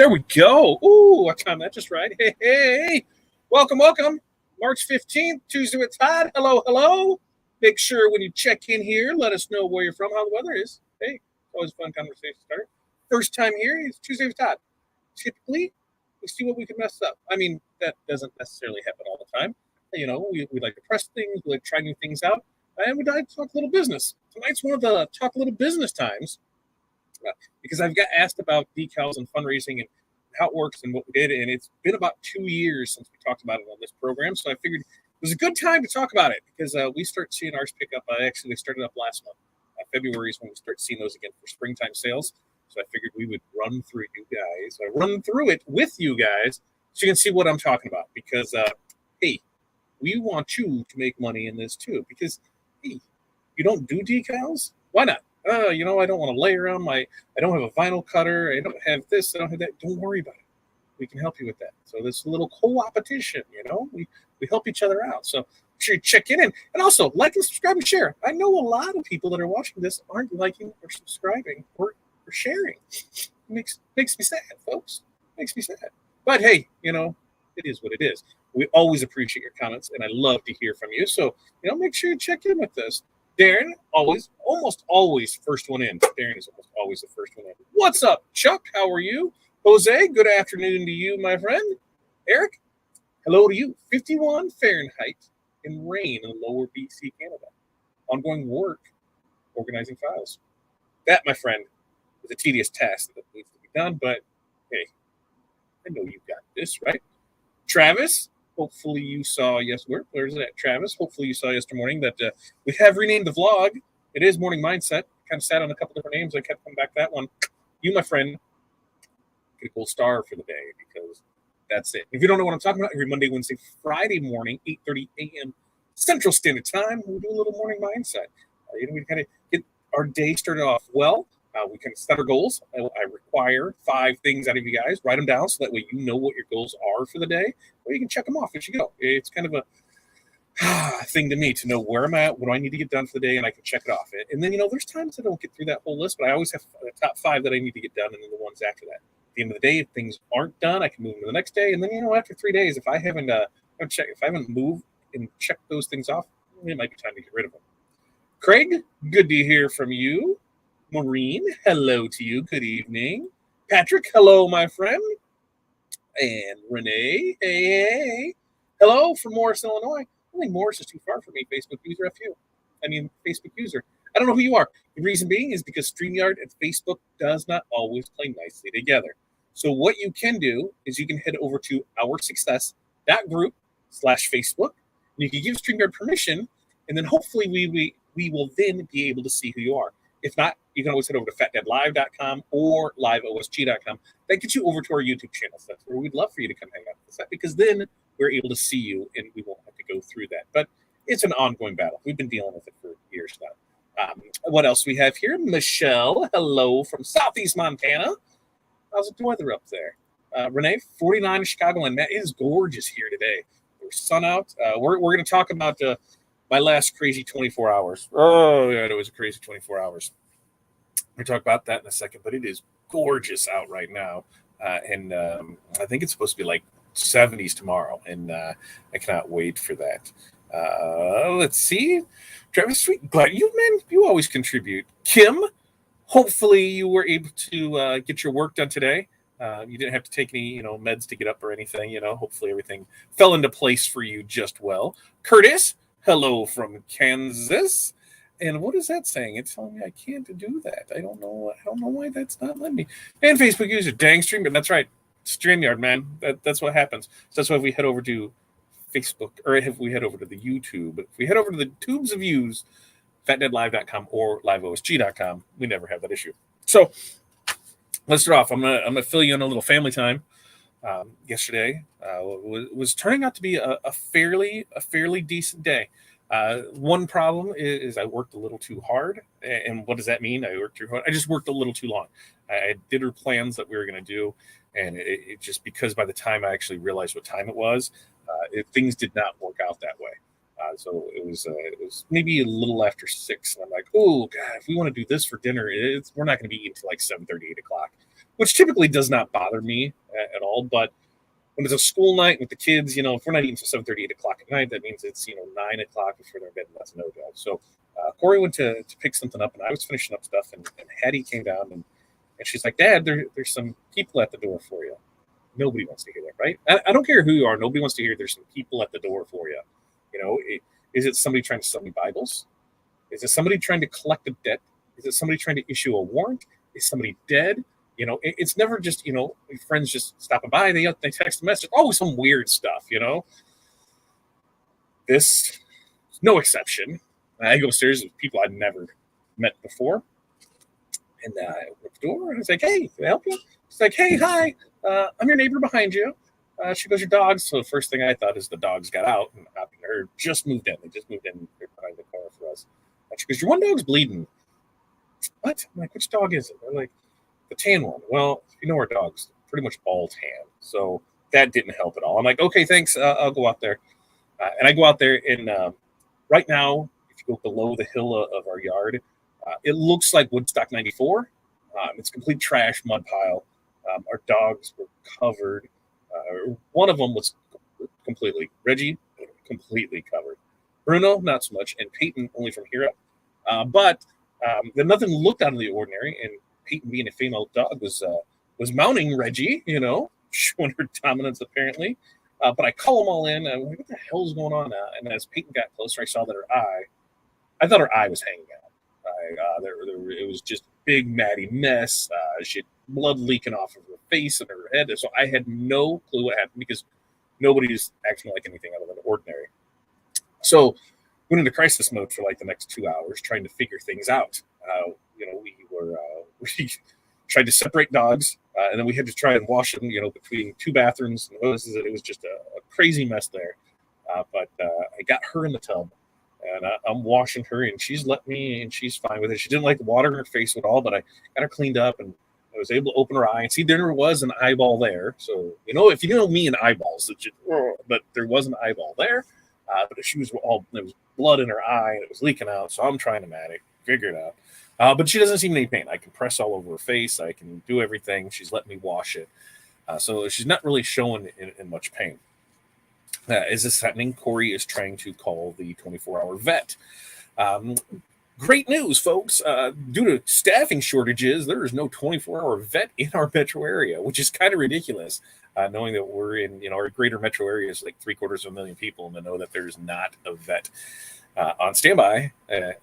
There we go. Ooh, I timed that just right. Hey. Welcome. March 15th, Tuesday with Todd. Hello. Make sure when you check in here, let us know where you're from, how the weather is. Hey, always a fun conversation starter. First time here is Tuesday with Todd. Typically, we see what we can mess up. I mean, that doesn't necessarily happen all the time. We like to press things, we like to try new things out, and we like to talk a little business. Tonight's one of the talk a little business times. Because I've got asked about decals and fundraising and how it works and what we did, and it's been about 2 years since we talked about it on this program, so I figured it was a good time to talk about it because we start seeing ours pick up. Actually, they started up last month. February is when we start seeing those again for springtime sales, so I figured we would run through it with you guys so you can see what I'm talking about because, hey, we want you to make money in this too because, hey, you don't do decals? Why not? I don't want to layer them. I don't have a vinyl cutter. I don't have this. I don't have that. Don't worry about it. We can help you with that. So this little co-opetition, we help each other out. So make sure you check in and also like and subscribe and share. I know a lot of people that are watching this aren't liking or subscribing or sharing. It makes me sad, folks. Makes me sad. But hey, it is what it is. We always appreciate your comments, and I love to hear from you. So, make sure you check in with us. Darren, almost always first one in. Darren is almost always the first one in. What's up, Chuck? How are you? Jose, good afternoon to you, my friend. Eric, hello to you. 51 Fahrenheit in rain in lower BC, Canada. Ongoing work, organizing files. That, my friend, is a tedious task that needs to be done, but hey, I know you've got this, right? Travis, hopefully you saw, where's it at, Travis? Hopefully you saw yesterday morning that we have renamed the vlog. It is Morning Mindset. Kind of sat on a couple different names. I kept coming back to that one. You, my friend, get a gold star for the day because that's it. If you don't know what I'm talking about, every Monday, Wednesday, Friday morning, 8:30 a.m. Central Standard Time, we do a little Morning Mindset. We kind of get our day started off well. We can set our goals. I require 5 things out of you guys. Write them down so that way you know what your goals are for the day. Or you can check them off as you go. It's kind of a thing to me to know where I'm at, what do I need to get done for the day, and I can check it off. And then, there's times I don't get through that whole list, but I always have the top 5 that I need to get done and then the ones after that. At the end of the day, if things aren't done, I can move them to the next day. And then, after 3 days, if I haven't moved and checked those things off, it might be time to get rid of them. Craig, good to hear from you. Maureen, hello to you. Good evening. Patrick, hello, my friend. And Renee, hey. Hello from Morris, Illinois. I think Morris is too far for me. Facebook user Facebook user. I don't know who you are. The reason being is because StreamYard and Facebook does not always play nicely together. So what you can do is you can head over to oursuccess.group/Facebook. And you can give StreamYard permission, and then hopefully we will then be able to see who you are. If not, you can always head over to fatdadlive.com or liveosg.com. That gets you over to our YouTube channel. So that's where we'd love for you to come hang out with us, because then we're able to see you and we won't have to go through that. But it's an ongoing battle. We've been dealing with it for years now. What else we have here? Michelle, hello from Southeast Montana. How's the weather up there? Renee, 49 in Chicagoland. Matt, it is gorgeous here today. There's sun out. We're going to talk about my last crazy 24 hours. Oh, yeah, it was a crazy 24 hours. We'll talk about that in a second, but it is gorgeous out right now. And I think it's supposed to be like 70s tomorrow, and I cannot wait for that. Let's see. Travis, sweet, glad you always contribute. Kim, hopefully you were able to get your work done today. You didn't have to take any, meds to get up or anything. Hopefully everything fell into place for you just well. Curtis, hello from Kansas. And what is that saying? It's telling me I can't do that. I don't know why that's not letting me. And Facebook user, dang stream, but that's right. StreamYard, man. That's what happens. So that's why if we head over to Facebook, or if we head over to the YouTube, if we head over to the tubes of views, fatdeadlive.com or liveosg.com, we never have that issue. So let's start off. I'm gonna fill you in a little family time. Yesterday was turning out to be a fairly decent day. One problem is I worked a little too hard. And what does that mean? I worked too hard. I just worked a little too long. I did our plans that we were going to do. And it just, because by the time I actually realized what time it was, things did not work out that way. So it was maybe a little after 6. And I'm like, oh, God, if we want to do this for dinner, we're not going to be eating until like 7:30, 8 o'clock. which typically does not bother me at all. But when it's a school night with the kids, if we're not eating until 7:30, 8 o'clock at night, that means it's 9 o'clock before they're in bed, and that's no go. So Corey went to pick something up, and I was finishing up stuff, and Hattie came down, and she's like, "Dad, there's some people at the door for you." Nobody wants to hear that, right? I don't care who you are. Nobody wants to hear there's some people at the door for you. Is it somebody trying to sell me Bibles? Is it somebody trying to collect a debt? Is it somebody trying to issue a warrant? Is somebody dead? It's never just, friends just stopping by. They text a message. Always some weird stuff, This is no exception. I go upstairs with people I'd never met before. And I open the door, and I was like, "Hey, can I help you?" She's like, "Hey, hi. I'm your neighbor behind you." She goes, "Your dogs." So the first thing I thought is the dogs got out and happened to her. Just moved in. They just moved in. They're behind the car for us. And she goes, "Your one dog's bleeding." What? I'm like, "Which dog is it?" They're like, "The tan one." Well, our dog's pretty much all tan. So that didn't help at all. I'm like, "Okay, thanks. I'll go out there." And I go out there, and right now, if you go below the hill of our yard, it looks like Woodstock 94. It's complete trash, mud pile. Our dogs were covered. One of them was completely. Reggie, completely covered. Bruno, not so much. And Peyton, only from here up. But nothing looked out of the ordinary. And Peyton, being a female dog, was mounting Reggie, showing her dominance apparently. But I call them all in. I'm like, "What the hell's going on?" And as Peyton got closer, I saw that I thought her eye was hanging out. It was just a big, matty mess. She had blood leaking off of her face and her head. So I had no clue what happened because nobody's acting like anything other than ordinary. So went into crisis mode for like the next 2 hours trying to figure things out. We tried to separate dogs, and then we had to try and wash them, between two bathrooms. And it was just a crazy mess there. But I got her in the tub, and I'm washing her, and she's let me, and she's fine with it. She didn't like the water in her face at all, but I got her cleaned up, and I was able to open her eye and see there was an eyeball there. So, if you know me and eyeballs, but there was an eyeball there. But there was blood in her eye, and it was leaking out. So I'm trying to figure it out. But she doesn't seem in any pain. I can press all over her face. I can do everything. She's letting me wash it. So she's not really showing in much pain. As this is happening, Corey is trying to call the 24-hour vet. Great news, folks. Due to staffing shortages, there is no 24-hour vet in our metro area, which is kind of ridiculous, knowing that we're in, our greater metro area is like 750,000 people, and to know that there's not a vet on standby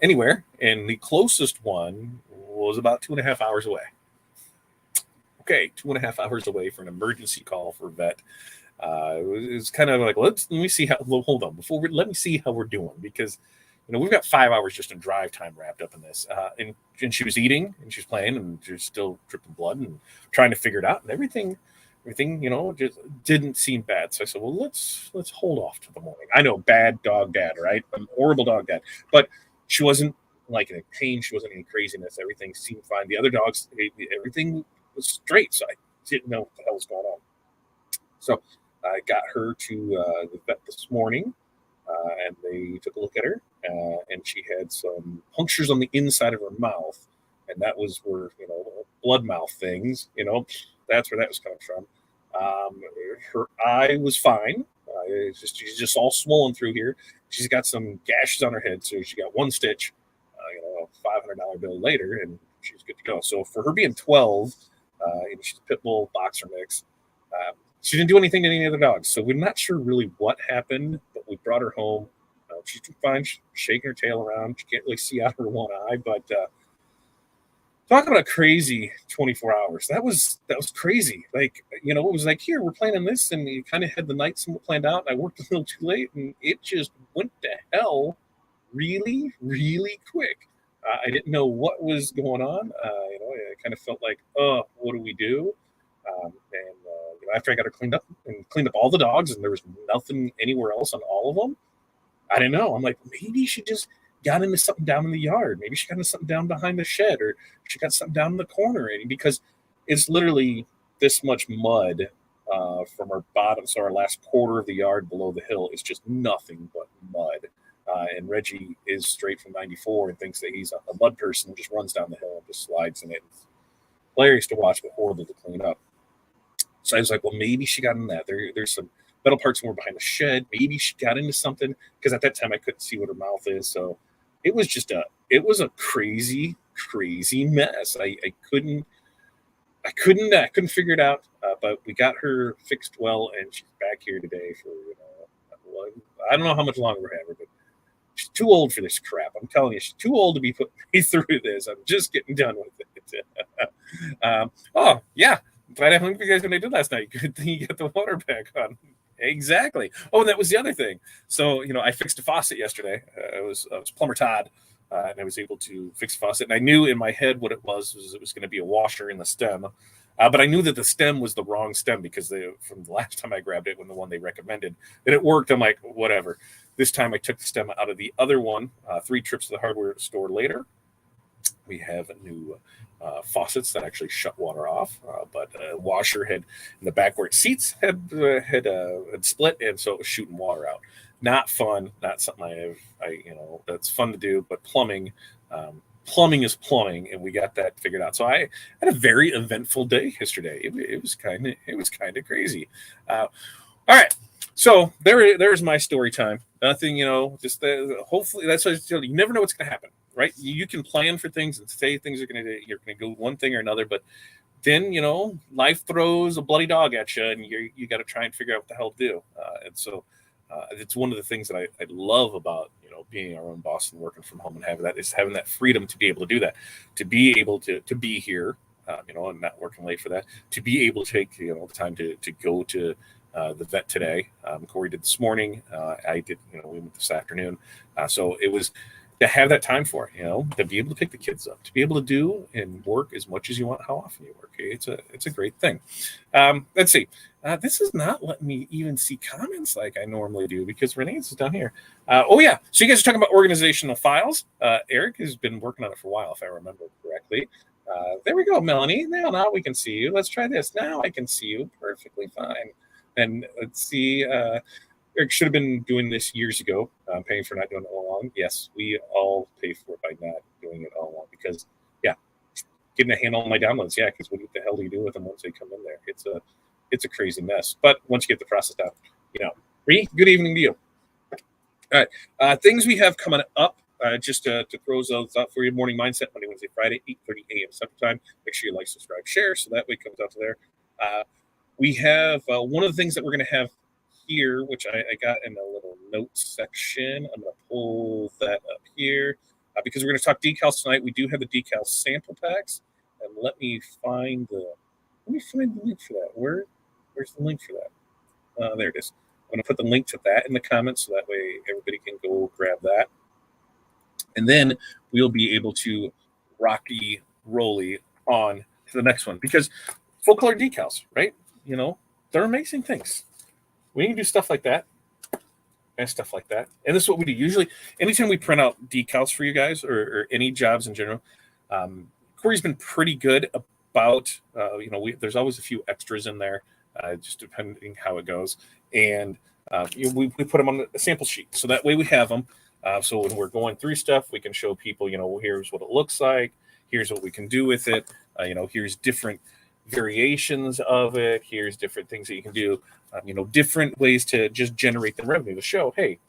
anywhere. And the closest one was about 2.5 hours away. Okay, 2.5 hours away for an emergency call for a vet. It was kind of like, let me see how. Hold on, let me see how we're doing, because we've got 5 hours just in drive time wrapped up in this. And she was eating, and she was playing, and she was still dripping blood and trying to figure it out, and everything, just didn't seem bad. So I said, well, let's hold off to the morning. I know, bad dog dad, right? A horrible dog dad, but she wasn't like in pain. She wasn't in any craziness. Everything seemed fine. The other dogs, everything was straight. So I didn't know what the hell was going on. So I got her to the vet this morning, and they took a look at her, and she had some punctures on the inside of her mouth, and that was where, blood mouth things, that's where that was coming from. Her eye was fine. She's just all swollen through here. She's got some gashes on her head, so she got one stitch, a $500 bill later, and she's good to go. So for her being 12, and she's a pit bull boxer mix, she didn't do anything to any other dogs, so we're not sure really what happened, but we brought her home. She's fine. She's shaking her tail around. She can't really see out of her one eye, but talking about a crazy 24 hours. That was crazy. Like, it was like, here, we're planning this, and you kind of had the night somewhat planned out, and I worked a little too late, and it just went to hell really, really quick. I didn't know what was going on. I kind of felt like, what do we do? After I got her cleaned up all the dogs, and there was nothing anywhere else on all of them, I didn't know. I'm like, maybe she just got into something down in the yard. Maybe she got into something down behind the shed, or she got something down in the corner. Because it's literally this much mud from our bottom. So our last quarter of the yard below the hill is just nothing but mud. And Reggie is straight from 94 and thinks that he's a mud person, just runs down the hill and just slides in it. hilarious to watch, but horrible to clean up. So I was like, well, maybe she got in that. There's some metal parts more behind the shed. Maybe she got into something because at that time I couldn't see what her mouth is. So it was just it was a crazy, crazy mess. I couldn't figure it out. But we got her fixed well, and she's back here today for I don't know how much longer we're having, but she's too old for this crap. I'm telling you, she's too old to be putting me through this. I'm just getting done with it. Oh yeah, glad I hung you guys when I did last night. Good thing you got the water back on. Exactly. Oh, and that was the other thing. So I fixed a faucet yesterday. I was plumber Todd, and I was able to fix a faucet. And I knew in my head what it was it was going to be a washer in the stem. But I knew that the stem was the wrong stem because from the last time I grabbed it, when the one they recommended, and it worked. I'm like, whatever. This time I took the stem out of the other one. 3 trips to the hardware store later, we have new faucets that actually shut water off. But a washer in the back where it seats had split, and so it was shooting water out. Not fun. Not something that's fun to do. But plumbing. Plumbing is plumbing, and we got that figured out. So I had a very eventful day yesterday. It was kind of crazy. All right, so there's my story time. Nothing, just hopefully that's what you never know what's going to happen, right? You can plan for things and say things you're going to go one thing or another, but then life throws a bloody dog at you, and you got to try and figure out what the hell to do. And so it's one of the things that I love about being our own boss and working from home and having that freedom to be able to do that, to be able to be here, and not working late for that, to be able to take the time to go to the vet today. Corey did this morning. I did. We went this afternoon. So it was to have that time for it. To be able to pick the kids up, to be able to do and work as much as you want, how often you work. It's a great thing. Let's see. This is not letting me even see comments like I normally do because Renee's is down here. Oh yeah. So you guys are talking about organizational files. Eric has been working on it for a while, if I remember correctly. There we go, Melanie. Now we can see you. Let's try this. Now I can see you perfectly fine. And let's see. Eric should have been doing this years ago. I'm paying for not doing it all along. Yes, we all pay for it by not doing it all along because, yeah, getting a handle on my downloads. Yeah, because what the hell do you do with them once they come in there? It's a crazy mess. But once you get the process down, Ree, good evening to you. All right, things we have coming up. Just to throw those out for you. Morning Mindset, Monday, Wednesday, Friday, 8:30 a.m. Central Time. Make sure you like, subscribe, share, so that way it comes out to there. We have one of the things that we're going to have here, which I got in a little notes section. I'm going to pull that up here because we're going to talk decals tonight. We do have the decal sample packs, and let me find the link for that. Where's the link for that? There it is. I'm going to put the link to that in the comments so that way everybody can go grab that. And then we'll be able to rocky rolly on to the next one because full color decals, right? They're amazing things. We can do stuff like that and stuff like that. And this is what we do. Usually, anytime we print out decals for you guys or any jobs in general, Corey's been pretty good about, there's always a few extras in there, just depending how it goes. And we put them on a sample sheet. So that way we have them. So when we're going through stuff, we can show people, here's what it looks like. Here's what we can do with it. Here's different variations of it. Here's different things that you can do. Different ways to just generate the revenue to show, hey,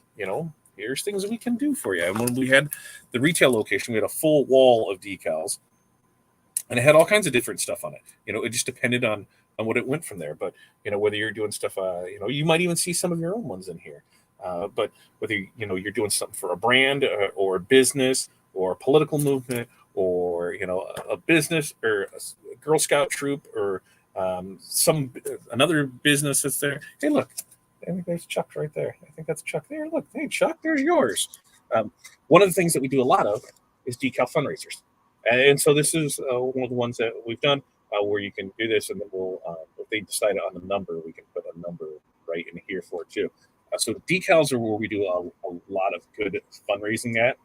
here's things that we can do for you. And when we had the retail location, we had a full wall of decals, and it had all kinds of different stuff on it. It just depended on what it went from there. But whether you're doing stuff, you might even see some of your own ones in here. But whether you're doing something for a brand or a business or a political movement or a business or a Girl Scout troop or another business that's there. Hey, look, there's Chuck right there. I think that's Chuck there. Look, hey, Chuck, there's yours. One of the things that we do a lot of is decal fundraisers, and so this is one of the ones that we've done where you can do this, and then we'll, if they decide on the number, we can put a number right in here for it too. So the decals are where we do a lot of good fundraising at,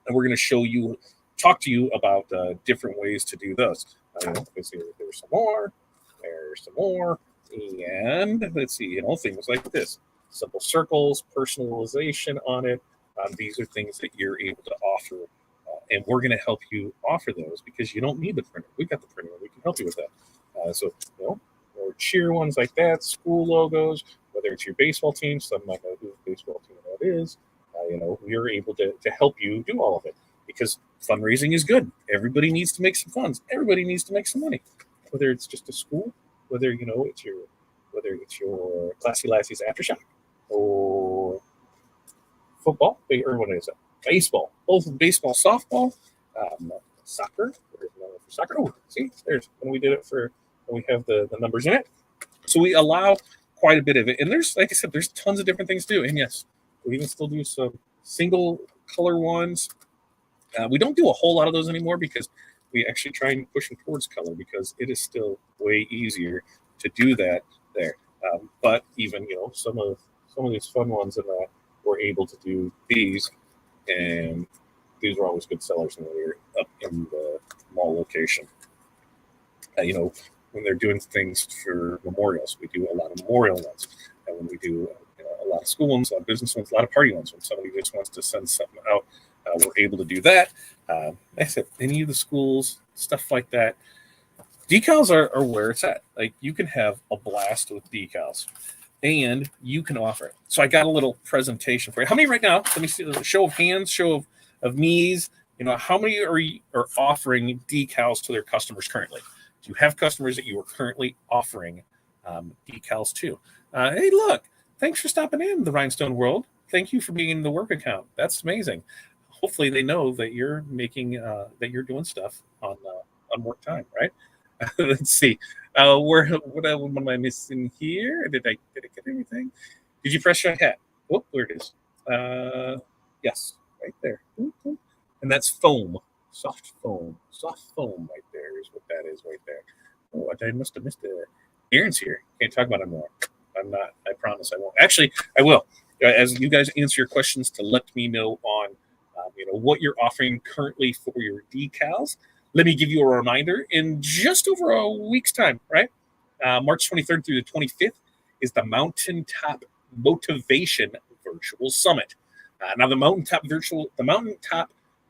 and we're going to talk to you about different ways to do those. There's some more, and let's see, things like this. Simple circles, personalization on it. These are things that you're able to offer and we're going to help you offer those because you don't need the printer. We got the printer. We can help you with that. So, or cheer ones like that, school logos, whether it's your baseball team, some might know who the baseball team that is. We are able to help you do all of it because fundraising is good. Everybody needs to make some funds. Everybody needs to make some money, whether it's just a school, whether it's your Classy Lassies Aftershock or football, or what is it? Baseball, both baseball, softball, soccer. There's another for soccer. Oh, see, there's when we did it for when we have the numbers in it. So we allow quite a bit of it, and there's like I said, there's tons of different things to do. And yes, we even still do some single color ones. We don't do a whole lot of those anymore because we actually try and push them towards color because it is still way easier to do that there. But even some of these fun ones in that we're able to do these, and these are always good sellers when we're up in the mall location. When they're doing things for memorials, we do a lot of memorial ones, and when we do a lot of school ones, a lot of business ones, a lot of party ones, when somebody just wants to send something out, we're able to do that. Like I said, any of the schools, stuff like that. Decals are where it's at. Like you can have a blast with decals, and you can offer it. So I got a little presentation for you. How many right now? Let me see. A show of hands, show of me's. How many are offering decals to their customers currently? Do you have customers that you are currently offering decals to? Hey, look! Thanks for stopping in the Rhinestone World. Thank you for being in the work account. That's amazing. Hopefully, they know that you're making that you're doing stuff on work time, right? Let's see. What am I missing here? Did I get everything? Did you press your hat? Oh, there it is. Yes, right there. And that's foam, soft foam right there is what that is right there. Oh, I must have missed it. Aaron's here. Can't talk about it more. I'm not. I promise I won't. Actually, I will. As you guys answer your questions to let me know on, what you're offering currently for your decals. Let me give you a reminder. In just over a week's time, right? March 23rd through the 25th is the Mountaintop Motivation Virtual Summit. Now, the Mountaintop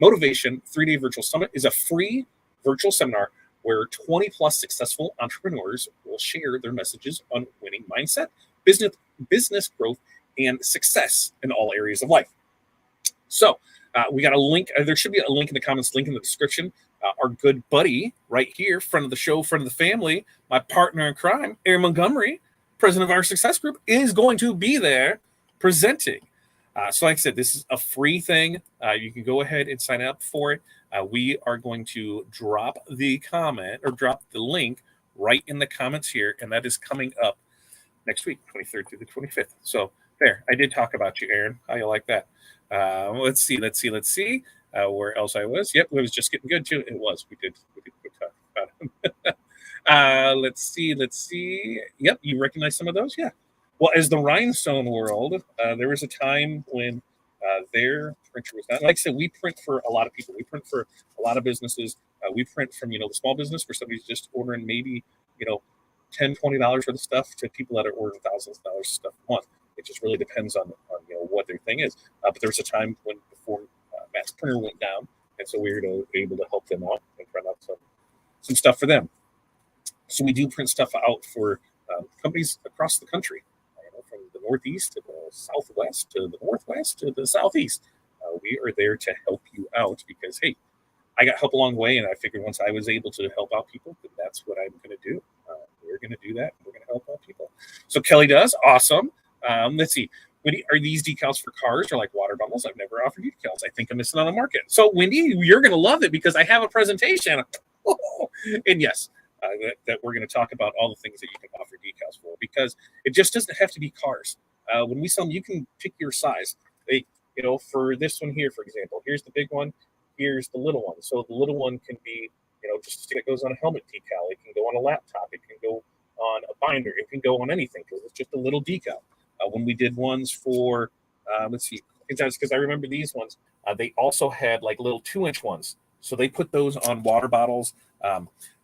Motivation 3-day virtual summit is a free virtual seminar where 20 plus successful entrepreneurs will share their messages on winning mindset, business growth, and success in all areas of life. So we got a link. There should be a link in the comments, link in the description. Our good buddy right here, friend of the show, friend of the family, my partner in crime, Aaron Montgomery, president of our success group, is going to be there presenting. So like I said, this is a free thing. You can go ahead and sign up for it. We are going to drop the link right in the comments here, and that is coming up next week, 23rd through the 25th. So there, I did talk about you, Aaron. How you like that? Let's see. Where else I was? Yep, it was just getting good too. It was. We did talk about it. Let's see. Yep, you recognize some of those? Yeah. Well, as the Rhinestone World, there was a time when their printer was not. Like I said, we print for a lot of people. We print for a lot of businesses. We print from the small business where somebody's just ordering maybe $10, $20 worth of stuff to people that are ordering thousands of dollars of stuff a month. It just really depends on what their thing is. But there was a time before Matt's printer went down, and so we were able to help them out and print out some stuff for them. So we do print stuff out for companies across the country, from the Northeast to the Southwest to the Northwest to the Southeast. We are there to help you out because, hey, I got help along the way, and I figured once I was able to help out people, then that's what I'm going to do. We're going to do that. We're going to help out people. So Kelly does. Awesome. Let's see. Wendy, are these decals for cars or like water bottles? I've never offered decals. I think I'm missing on the market. So Wendy, you're going to love it because I have a presentation. And yes, that we're going to talk about all the things that you can offer decals for because it just doesn't have to be cars. When we sell them, you can pick your size. For this one here, for example, here's the big one. Here's the little one. So the little one can be, just a stick that goes on a helmet decal. It can go on a laptop. It can go on a binder. It can go on anything because it's just a little decal. When we did ones for, let's see, because I remember these ones, they also had like little 2-inch ones. So they put those on water bottles.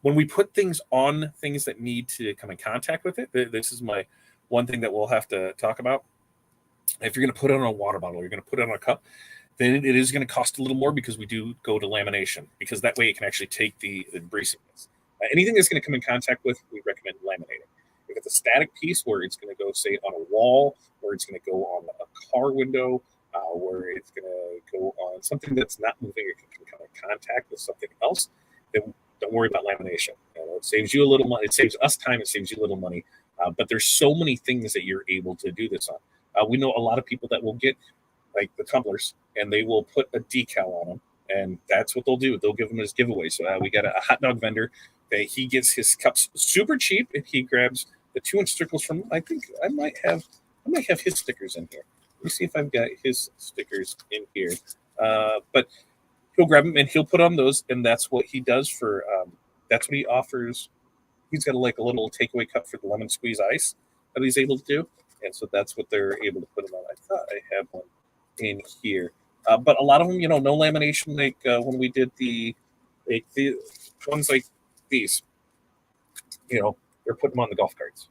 When we put things on things that need to come in contact with it, this is my one thing that we'll have to talk about. If you're going to put it on a water bottle, you're going to put it on a cup, then it is going to cost a little more because we do go to lamination, because that way it can actually take the bracing. Anything that's going to come in contact with, we recommend laminating. If it's a static piece where it's going to go, say, on a wall, or it's going to go on a car window, where it's going to go on something that's not moving, it can come in contact with something else, then don't worry about lamination. It saves you a little money. It saves us time. It saves you a little money. But there's so many things that you're able to do this on. We know a lot of people that will get like the tumblers and they will put a decal on them, and that's what they'll do. They'll give them as giveaways. So we got a hot dog vendor that he gets his cups super cheap, and he grabs the 2-inch circles from. I think I might have his stickers in here. Let me see if I've got his stickers in here. But he'll grab them and he'll put on those, and that's what he does for. That's what he offers. He's got a little takeaway cup for the lemon squeeze ice that he's able to do, and so that's what they're able to put them on. I thought I had one in here, but a lot of them, no lamination. Like when we did the ones like these, they're putting them on the golf carts.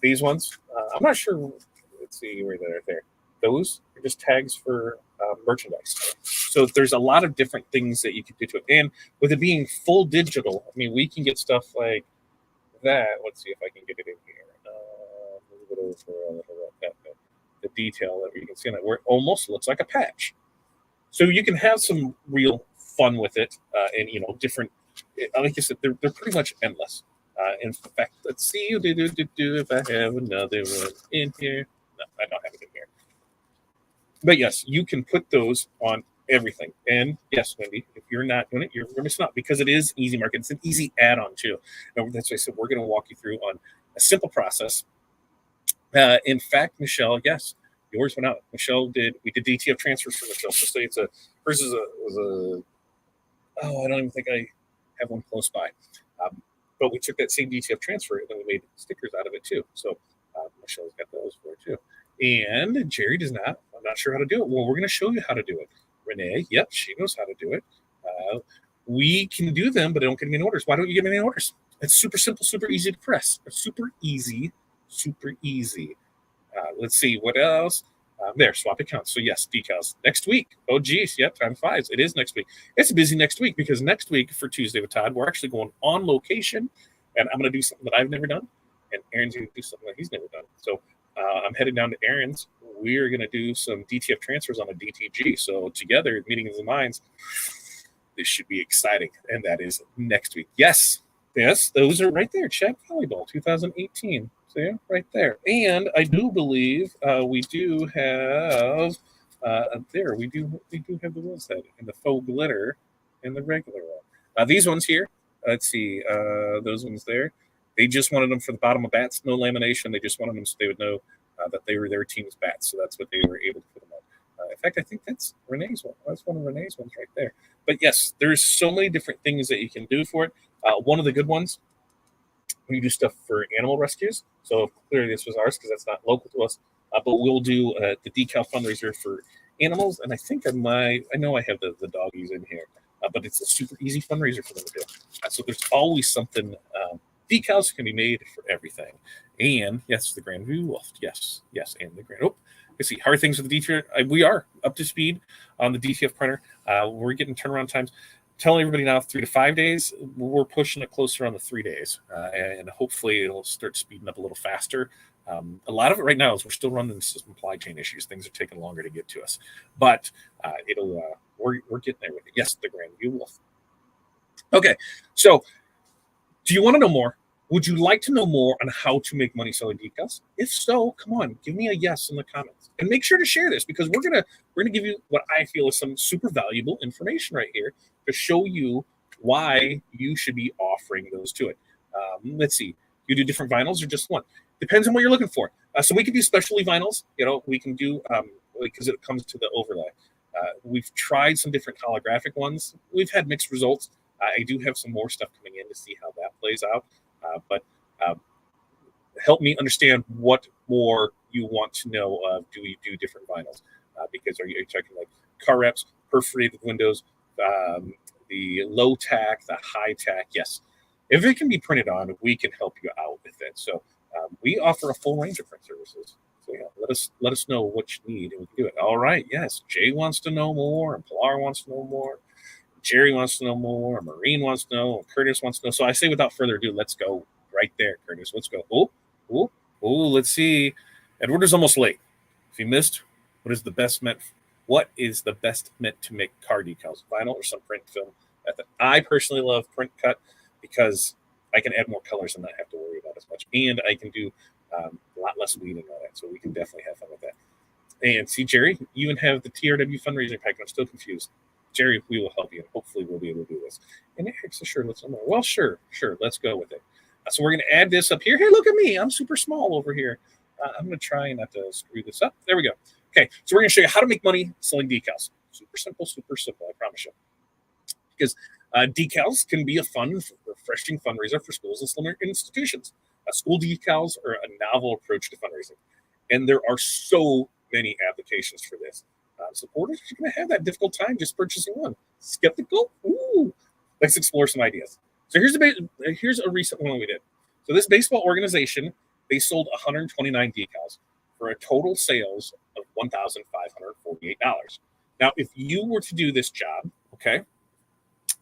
These ones, I'm not sure. Let's see where they're there. Those are just tags for merchandise. So there's a lot of different things that you can do to it. And with it being full digital, I mean, we can get stuff like that. Let's see if I can get it in here. Move it over a little bit. The detail that you can see on it, where it almost looks like a patch. So you can have some real fun with it, and different. Like I said, they're pretty much endless. In fact, let's see if I have another one in here. No, I don't have it in here. But yes, you can put those on everything. And yes, Wendy, if you're not doing it, you're missing out, because it is easy market. It's an easy add-on too. And that's why I said we're going to walk you through on a simple process. In fact, Michelle, yes, yours went out. We did DTF transfers for Michelle. So say hers was a I don't even think I have one close by. But we took that same DTF transfer and then we made stickers out of it too. So Michelle's got those for it too. And Jerry does not. I'm not sure how to do it. Well, we're going to show you how to do it. Renee, yep, she knows how to do it. We can do them, but I don't get any orders. Why don't you get any orders? It's super simple, super easy to press. It's super easy, super easy. Let's see, what else? There, swap accounts. So yes, decals. Next week. Oh, geez. Yep, time flies. It is next week. It's busy next week, because next week for Tuesday with Todd, we're actually going on location, and I'm going to do something that I've never done, and Aaron's going to do something that he's never done. So I'm headed down to Aaron's. We're going to do some DTF transfers on a DTG. So together, meetings of minds, this should be exciting, and that is next week. Yes, those are right there. Chat Volleyball 2018. So yeah, right there. And I do believe we do have there. We do have the wheels head and the faux glitter and the regular one. These ones here. Let's see. Those ones there. They just wanted them for the bottom of bats, no lamination. They just wanted them so they would know that they were their team's bats. So that's what they were able to put them on. In fact, I think that's Renee's one. That's one of Renee's ones right there. But yes, there's so many different things that you can do for it. One of the good ones, we do stuff for animal rescues. So clearly this was ours because that's not local to us. But we'll do the Decal fundraiser for animals. And I think I know I have the doggies in here. But it's a super easy fundraiser for them to do. So there's always something. Decals can be made for everything. And yes, the Grandview Wolf. Yes, and the Grand. Let's see. How are things with the DTF? We are up to speed on the DTF printer. We're getting turnaround times. Telling everybody now 3 to 5 days. We're pushing it closer on the 3 days, and hopefully it'll start speeding up a little faster. A lot of it right now is we're still running into some supply chain issues. Things are taking longer to get to us, but we're getting there with it. Yes, the Grandview Wolf. Okay, so do you want to know more? Would you like to know more on how to make money selling decals? If so, come on, give me a yes in the comments, and make sure to share this, because we're gonna give you what I feel is some super valuable information right here to show you why you should be offering those to it. Let's see, you do different vinyls or just one? Depends on what you're looking for. So we can do specialty vinyls. We can do because it comes to the overlay. We've tried some different holographic ones. We've had mixed results. I do have some more stuff coming in to see how that plays out. But help me understand what more you want to know of. Do we do different vinyls? Because are you talking like car wraps, perforated windows, the low tack, the high tack? Yes. If it can be printed on, we can help you out with it. So we offer a full range of print services. So yeah, let us know what you need and we can do it. All right. Yes. Jay wants to know more, and Pilar wants to know more. Jerry wants to know more. And Maureen wants to know. And Curtis wants to know. So I say, without further ado, let's go right there, Curtis. Let's go. Oh. Let's see. Edward is almost late. If you missed, what is the best meant to make car decals? Vinyl or some print film method? I personally love print cut because I can add more colors and not have to worry about as much, and I can do a lot less weeding on it. So we can definitely have fun with that. And see, Jerry, you even have the TRW fundraising pack. I'm still confused. Jerry, we will help you, and hopefully we'll be able to do this. And Eric says, sure, let's know more. Well, sure, let's go with it. So we're going to add this up here. Hey, look at me. I'm super small over here. I'm going to try not to screw this up. There we go. Okay, so we're going to show you how to make money selling decals. Super simple, I promise you. Because decals can be a fun, refreshing fundraiser for schools and similar institutions. School decals are a novel approach to fundraising. And there are so many applications for this. Supporters are going to have that difficult time just purchasing one. Skeptical? Ooh, let's explore some ideas. So here's a recent one we did. So this baseball organization, they sold 129 decals for a total sales of $1,548. Now, if you were to do this job, okay,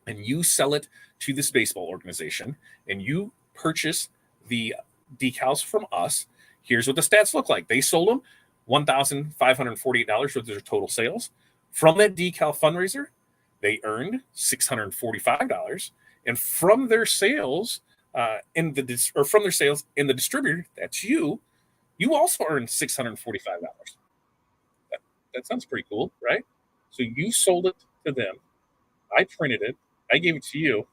and you sell it to this baseball organization and you purchase the decals from us, here's what the stats look like. They sold them $1,548 was their total sales. From that decal fundraiser, they earned $645. And from their sales in the distributor, that's you also earned $645. That sounds pretty cool, right? So you sold it to them. I printed it. I gave it to you,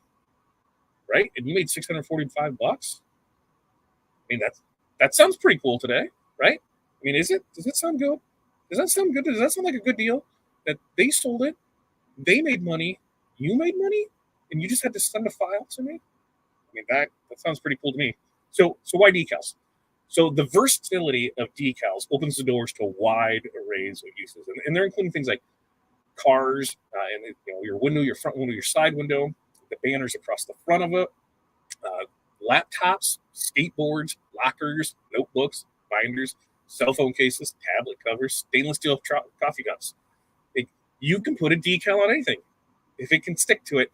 right? And you made $645. I mean, that sounds pretty cool today, right? I mean, is it? Does it sound good? Does that sound good? Does that sound like a good deal? That they sold it, they made money, you made money, and you just had to send a file to me? I mean, that sounds pretty cool to me. So why decals? So the versatility of decals opens the doors to wide arrays of uses, and they're including things like cars, and your window, your front window, your side window, the banners across the front of it, laptops, skateboards, lockers, notebooks, binders, cell phone cases, tablet covers, stainless steel coffee cups. You can put a decal on anything. If it can stick to it,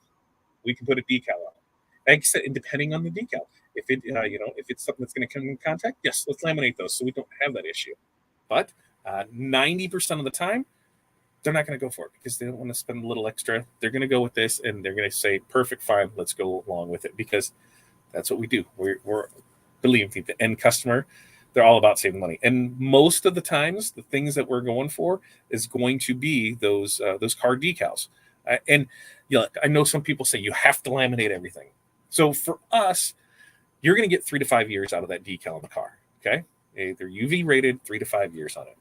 we can put a decal on it. Like I said, depending on the decal. If it's something that's going to come in contact, yes, let's laminate those so we don't have that issue. But 90% of the time, they're not going to go for it because they don't want to spend a little extra. They're going to go with this, and they're going to say, perfect, fine, let's go along with it, because that's what we do. We're believe me, the end customer, they're all about saving money. And most of the times, the things that we're going for is going to be those card decals. And I know some people say you have to laminate everything. So for us, you're going to get 3 to 5 years out of that decal in the car. Okay, they're UV rated, 3 to 5 years on it.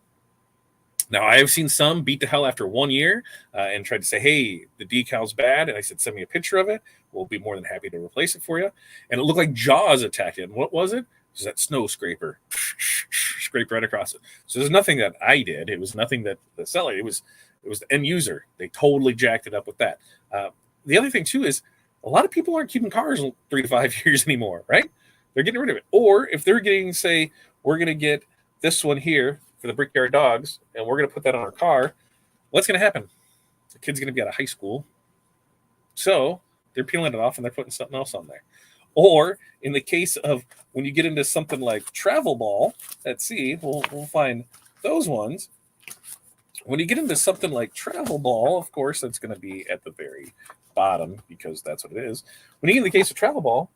Now, I have seen some beat to hell after 1 year and tried to say, hey, the decal's bad. And I said, send me a picture of it. We'll be more than happy to replace it for you. And it looked like Jaws attacked it. And what was it? It was that snow scraper. Scraped right across it. So there's nothing that I did. It was nothing that the seller, it was the end user. They totally jacked it up with that. The other thing, too, is a lot of people aren't keeping cars 3 to 5 years anymore, right? They're getting rid of it. Or if they're getting, say, we're going to get this one here for the Brickyard Dogs, and we're going to put that on our car, what's going to happen? The kid's going to be out of high school. So they're peeling it off and they're putting something else on there. Or in the case of when you get into something like travel ball, let's see, we'll find those ones. When you get into something like travel ball, of course, that's going to be at the very bottom because that's what it is. When you get in the case of travel ball,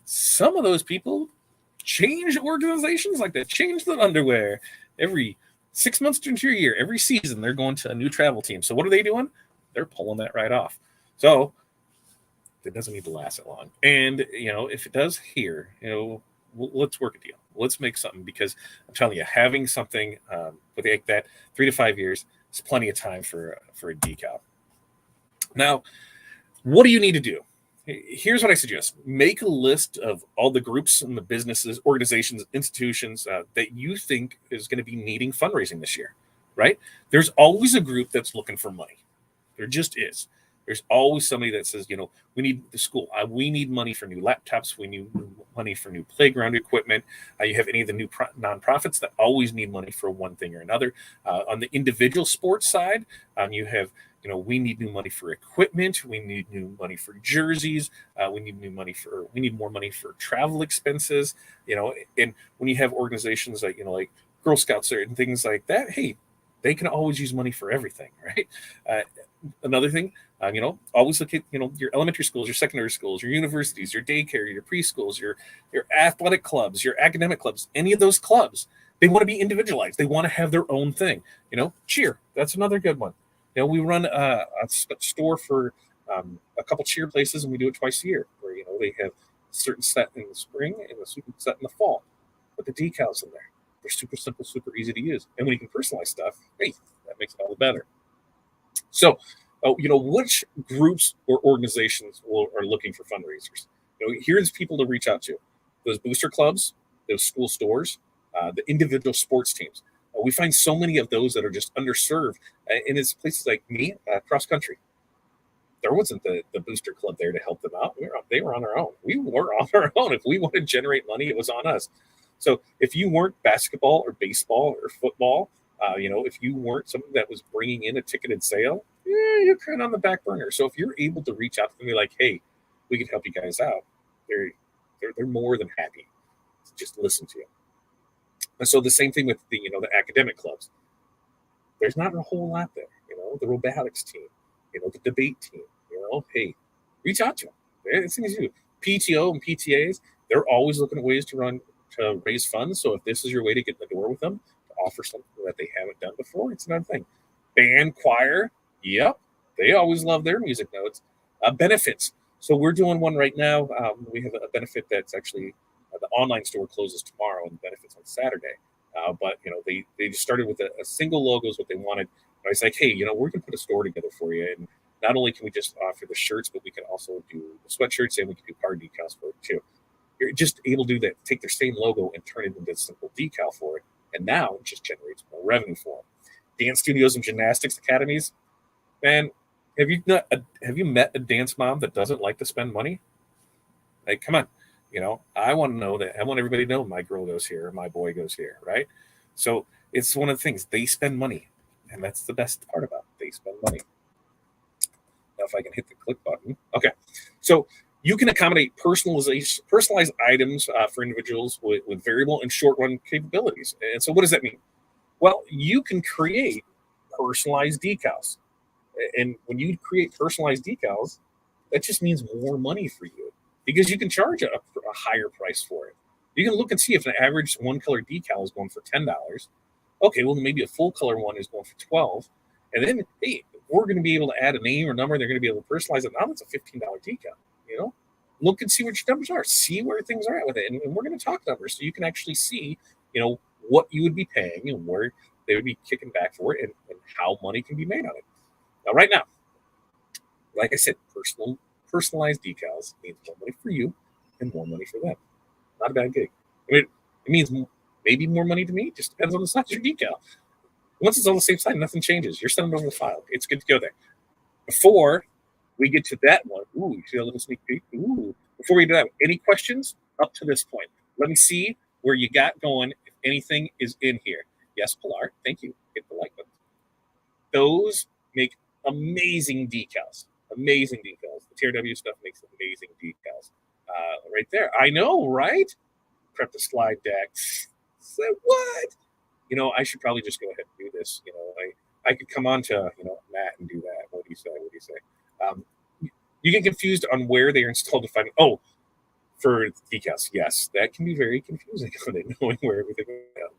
some of those people change organizations like that, change the underwear. Every 6 months to a year, every season, they're going to a new travel team. So what are they doing? They're pulling that right off. So it doesn't need to last that long. And, if it does here, let's work a deal. Let's make something, because I'm telling you, having something with like that 3 to 5 years is plenty of time for a decal. Now, what do you need to do? Here's what I suggest. Make a list of all the groups and the businesses, organizations, institutions that you think is going to be needing fundraising this year, right? There's always a group that's looking for money. There just is. There's always somebody that says, we need the school. We need money for new laptops. We need money for new playground equipment. You have any of the new nonprofits that always need money for one thing or another. On the individual sports side, you have, we need new money for equipment. We need new money for jerseys. We need more money for travel expenses. And when you have organizations like Girl Scouts and things like that, hey, they can always use money for everything, right? Another thing, always look at, your elementary schools, your secondary schools, your universities, your daycare, your preschools, your athletic clubs, your academic clubs, any of those clubs, they want to be individualized. They want to have their own thing. Cheer, that's another good one. We run a store for a couple cheer places, and we do it twice a year where, they have a certain set in the spring and a certain set in the fall. Put the decals in there. They're super simple, super easy to use. And when you can personalize stuff, hey, that makes it all the better. So, which groups or organizations are looking for fundraisers? Here's people to reach out to: those booster clubs, those school stores, the individual sports teams. We find so many of those that are just underserved, and it's places like me, cross country. There wasn't the booster club there to help them out. They were on their own. We were on our own. If we wanted to generate money, it was on us. So if you weren't basketball or baseball or football, if you weren't something that was bringing in a ticketed sale, you're kind of on the back burner. So if you're able to reach out to them and be like, hey, we can help you guys out, they're more than happy to just listen to you. And so the same thing with the academic clubs. There's not a whole lot there. The robotics team, the debate team. Hey, reach out to them. It's things you do. PTO and PTAs, they're always looking at ways to raise funds. So if this is your way to get in the door with them, to offer something that they haven't done before, it's another thing. Band, choir, yep, they always love their music notes. Benefits. So we're doing one right now. We have a benefit that's actually the online store closes tomorrow, and the benefits on Saturday. But they just started with a single logo is what they wanted. And I was like, hey, we're gonna put a store together for you, and not only can we just offer the shirts, but we can also do the sweatshirts, and we can do card decals for it too. You're just able to do that, take their same logo and turn it into a simple decal for it. And now it just generates more revenue for them. Dance studios and gymnastics academies, man, have you met a dance mom that doesn't like to spend money? Like, come on. I want to know that. I want everybody to know my girl goes here, my boy goes here, right? So it's one of the things. They spend money. And that's the best part about it. They spend money. Now, if I can hit the click button. Okay. So you can accommodate personalized items for individuals with variable and short-run capabilities. And so what does that mean? Well, you can create personalized decals. And when you create personalized decals, that just means more money for you because you can charge a higher price for it. You can look and see if an average one-color decal is going for $10. Okay, well, maybe a full-color one is going for $12. And then, hey, we're going to be able to add a name or number. They're going to be able to personalize it. Now it's a $15 decal. Look and see what your numbers are. See where things are at with it. And we're going to talk numbers so you can actually see, what you would be paying and where they would be kicking back for it and how money can be made on it. Now, right now, like I said, personalized decals means more money for you and more money for them. Not a bad gig. I mean, it means maybe more money to me. Just depends on the size of your decal. Once it's on the same side, nothing changes. You're sending over the file. It's good to go there. Before we get to that one, you see a little sneak peek? Before we do that, any questions up to this point? Let me see where you got going. If anything is in here. Yes, Pilar, thank you. Hit the like button. Those make amazing decals. Amazing decals. The TRW stuff makes amazing decals. Right there. I know, right? Prep the slide deck. Say what? I should probably just go ahead and do this. I could come on to, Matt and do that. What do you say? You get confused on where they are installed to find. Oh, for decals. Yes, that can be very confusing knowing where everything is.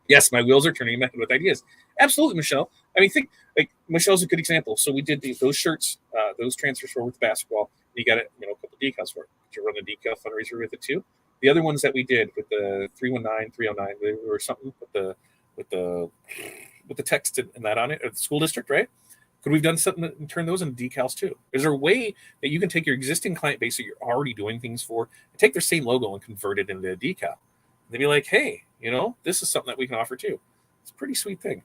Yes, my wheels are turning in my head with ideas. Absolutely, Michelle. I mean, think like Michelle's a good example. So we did those shirts, those transfers for with basketball. You got it, a couple decals for it. Did you run a decal fundraiser with it too? The other ones that we did with the 319, 309, or something with the text and that on it, at the school district, right? Could we have done something and turn those into decals too? Is there a way that you can take your existing client base that you're already doing things for and take their same logo and convert it into a decal? And they'd be like, hey, this is something that we can offer too. It's a pretty sweet thing.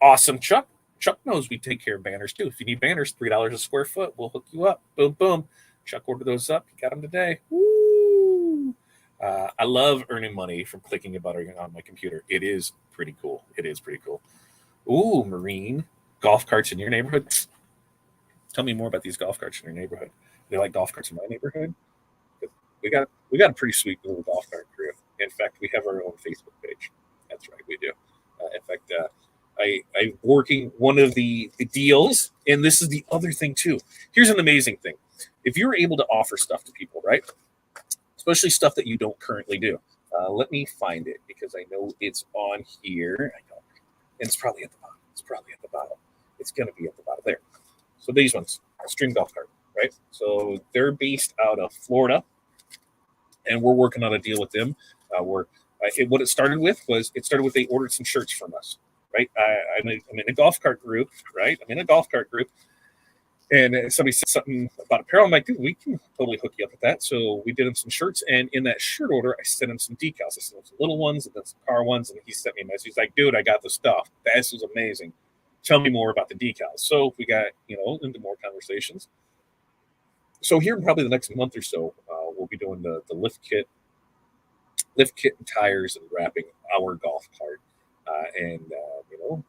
Awesome, Chuck. Chuck knows we take care of banners too. If you need banners, $3 a square foot, we'll hook you up. Boom, boom. Chuck ordered those up. You got them today. Woo! I love earning money from clicking and buttering on my computer. It is pretty cool. It is pretty cool. Ooh, Marine. Golf carts in your neighborhood? Tell me more about these golf carts in your neighborhood. They like golf carts in my neighborhood? We got a pretty sweet little golf cart crew. In fact, we have our own Facebook page. That's right, we do. In fact, I'm working one of the deals, and this is the other thing too. Here's an amazing thing: if you're able to offer stuff to people, right, especially stuff that you don't currently do. Let me find it because I know it's on here. I know, and it's probably at the bottom. It's probably at the bottom. It's going to be at the bottom there. So these ones, string golf cart, right? So they're based out of Florida, and we're working on a deal with them. What it started with was they ordered some shirts from us, right? I'm in a golf cart group, right? I'm in a golf cart group, and somebody said something about apparel. I'm like, dude, we can totally hook you up with that. So we did him some shirts, and in that shirt order, I sent him some decals. I sent him some little ones and then some car ones, and he sent me a message. He's like, dude, I got the stuff. This is amazing. Tell me more about the decals. So we got into more conversations. So here in probably the next month or so, we'll be doing the lift kit and tires and wrapping our golf cart.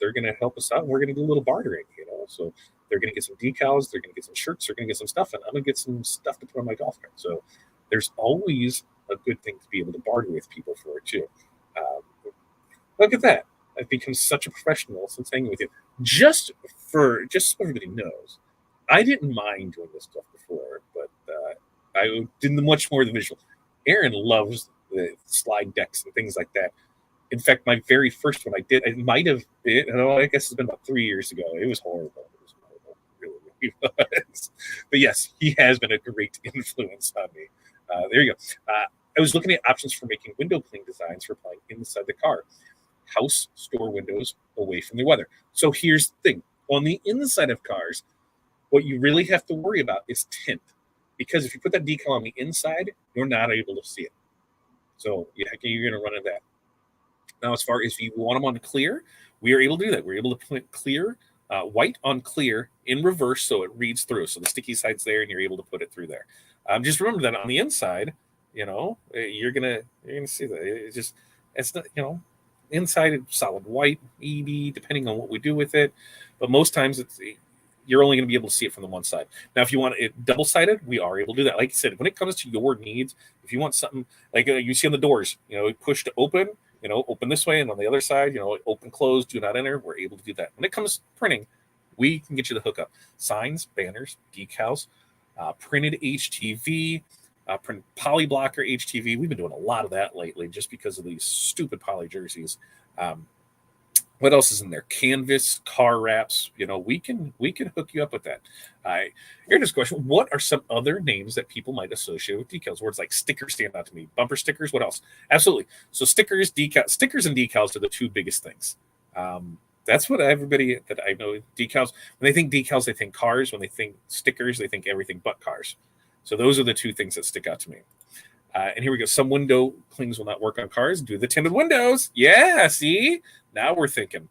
They're going to help us out. And we're going to do a little bartering, So they're going to get some decals. They're going to get some shirts. They're going to get some stuff. And I'm going to get some stuff to put on my golf cart. So there's always a good thing to be able to barter with people for it, too. Look at that. I've become such a professional since hanging with you. Just so everybody knows, I didn't mind doing this stuff before, but I did much more of the visual. Aaron loves the slide decks and things like that. In fact, my very first one I did, it might have been, I guess it's been about 3 years ago. It was horrible. Really, really was. But yes, he has been a great influence on me. There you go. I was looking at options for making window cling designs for applying inside the car. House store windows away from the weather. So here's the thing. On the inside of cars, what you really have to worry about is tint. Because if you put that decal on the inside, you're not able to see it. So you're going to run into that. Now, as far as if you want them on clear, we are able to do that. We're able to put clear, white on clear in reverse so it reads through. So the sticky side's there and you're able to put it through there. Just remember that on the inside, you're gonna see that. It's not, inside it's solid white, maybe depending on what we do with it. But most times you're only going to be able to see it from the one side. Now, if you want it double-sided, we are able to do that. Like I said, when it comes to your needs, if you want something like you see on the doors, push to open, open this way, and on the other side, open, close, do not enter, we're able to do that. When it comes to printing, we can get you the hookup. Signs, banners, decals, printed HTV, print polyblocker HTV. We've been doing a lot of that lately just because of these stupid poly jerseys. What else is in there? Canvas, car wraps. We can hook you up with that. Here's this question: what are some other names that people might associate with decals? Words like stickers stand out to me. Bumper stickers. What else? Absolutely. So stickers and decals are the two biggest things. That's what everybody that I know decals. When they think decals, they think cars. When they think stickers, they think everything but cars. So those are the two things that stick out to me. And here we go. Some window clings will not work on cars. Do the tinted windows. Yeah, see? Now we're thinking.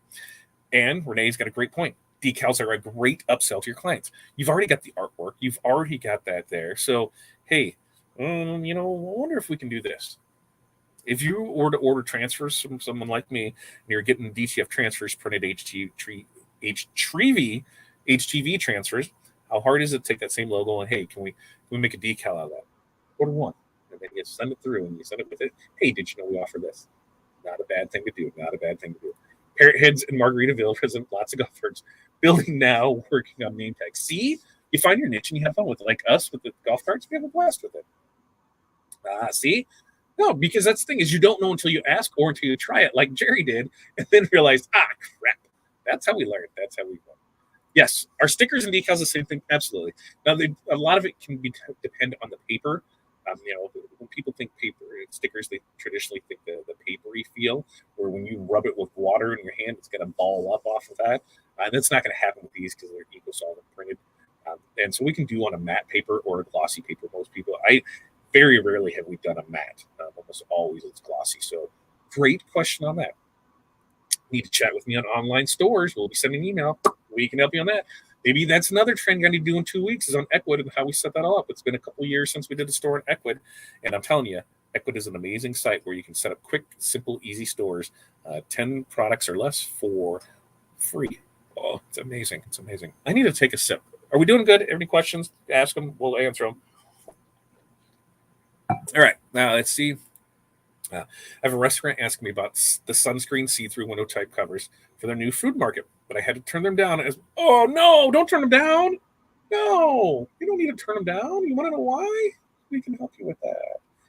And Renee's got a great point. Decals are a great upsell to your clients. You've already got the artwork. You've already got that there. So, hey, I wonder if we can do this. If you were to order transfers from someone like me, and you're getting DTF transfers, printed HTV transfers, how hard is it to take that same logo and, hey, can we make a decal out of that? Order one. And then you send it through and you send it with it. Hey, did you know we offer this? Not a bad thing to do. Not a bad thing to do. Parrot Heads in Margaritaville present lots of golf carts. Building now, working on name tags. See, you find your niche and you have fun with it. Like us with the golf carts, we have a blast with it. See? No, because that's the thing is you don't know until you ask or until you try it, like Jerry did, and then realized, crap. That's how we learn. That's how we learn. Yes, are stickers and decals the same thing? Absolutely. Now, a lot of it can depend on the paper. When people think paper stickers, they traditionally think the papery feel, where when you rub it with water in your hand, it's going to ball up off of that. And that's not going to happen with these because they're eco-solvent printed. And so we can do on a matte paper or a glossy paper. Most people, very rarely have we done a matte. Almost always it's glossy. So great question on that. Need to chat with me on online stores. We'll be sending an email. We can help you on that. Maybe that's another trend I need to do in 2 weeks is on Equid and how we set that all up. It's been a couple of years since we did a store on Equid, and I'm telling you, Equid is an amazing site where you can set up quick, simple, easy stores, 10 products or less for free. Oh, it's amazing. It's amazing. I need to take a sip. Are we doing good? Any questions? Ask them. We'll answer them. All right. Now, let's see. I have a restaurant asking me about the sunscreen see-through window type covers for their new food market, but I had to turn them down. Oh, no, don't turn them down. No, you don't need to turn them down. You want to know why? We can help you with that.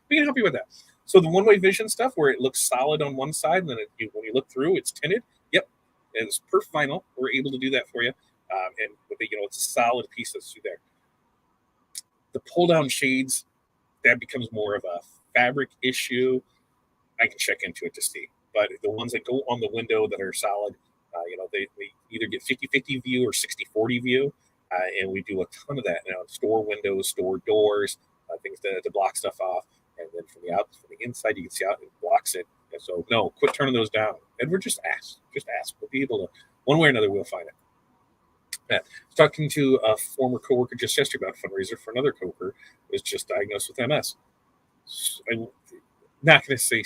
We can help you with that. So the one-way vision stuff where it looks solid on one side, and then when you look through, it's tinted. Yep, it's perf vinyl. We're able to do that for you, and it's a solid piece that's through there. The pull-down shades, that becomes more of a fabric issue. I can check into it to see. But the ones that go on the window that are solid, they either get 50-50 view or 60-40 view. And we do a ton of that now. Store windows, store doors, things to block stuff off. And then from the inside, you can see out it blocks it. And so, no, quit turning those down. Edward, just ask. Just ask. We'll be able to, one way or another, we'll find it. I was talking to a former coworker just yesterday about a fundraiser for another coworker who was just diagnosed with MS. I'm not going to say,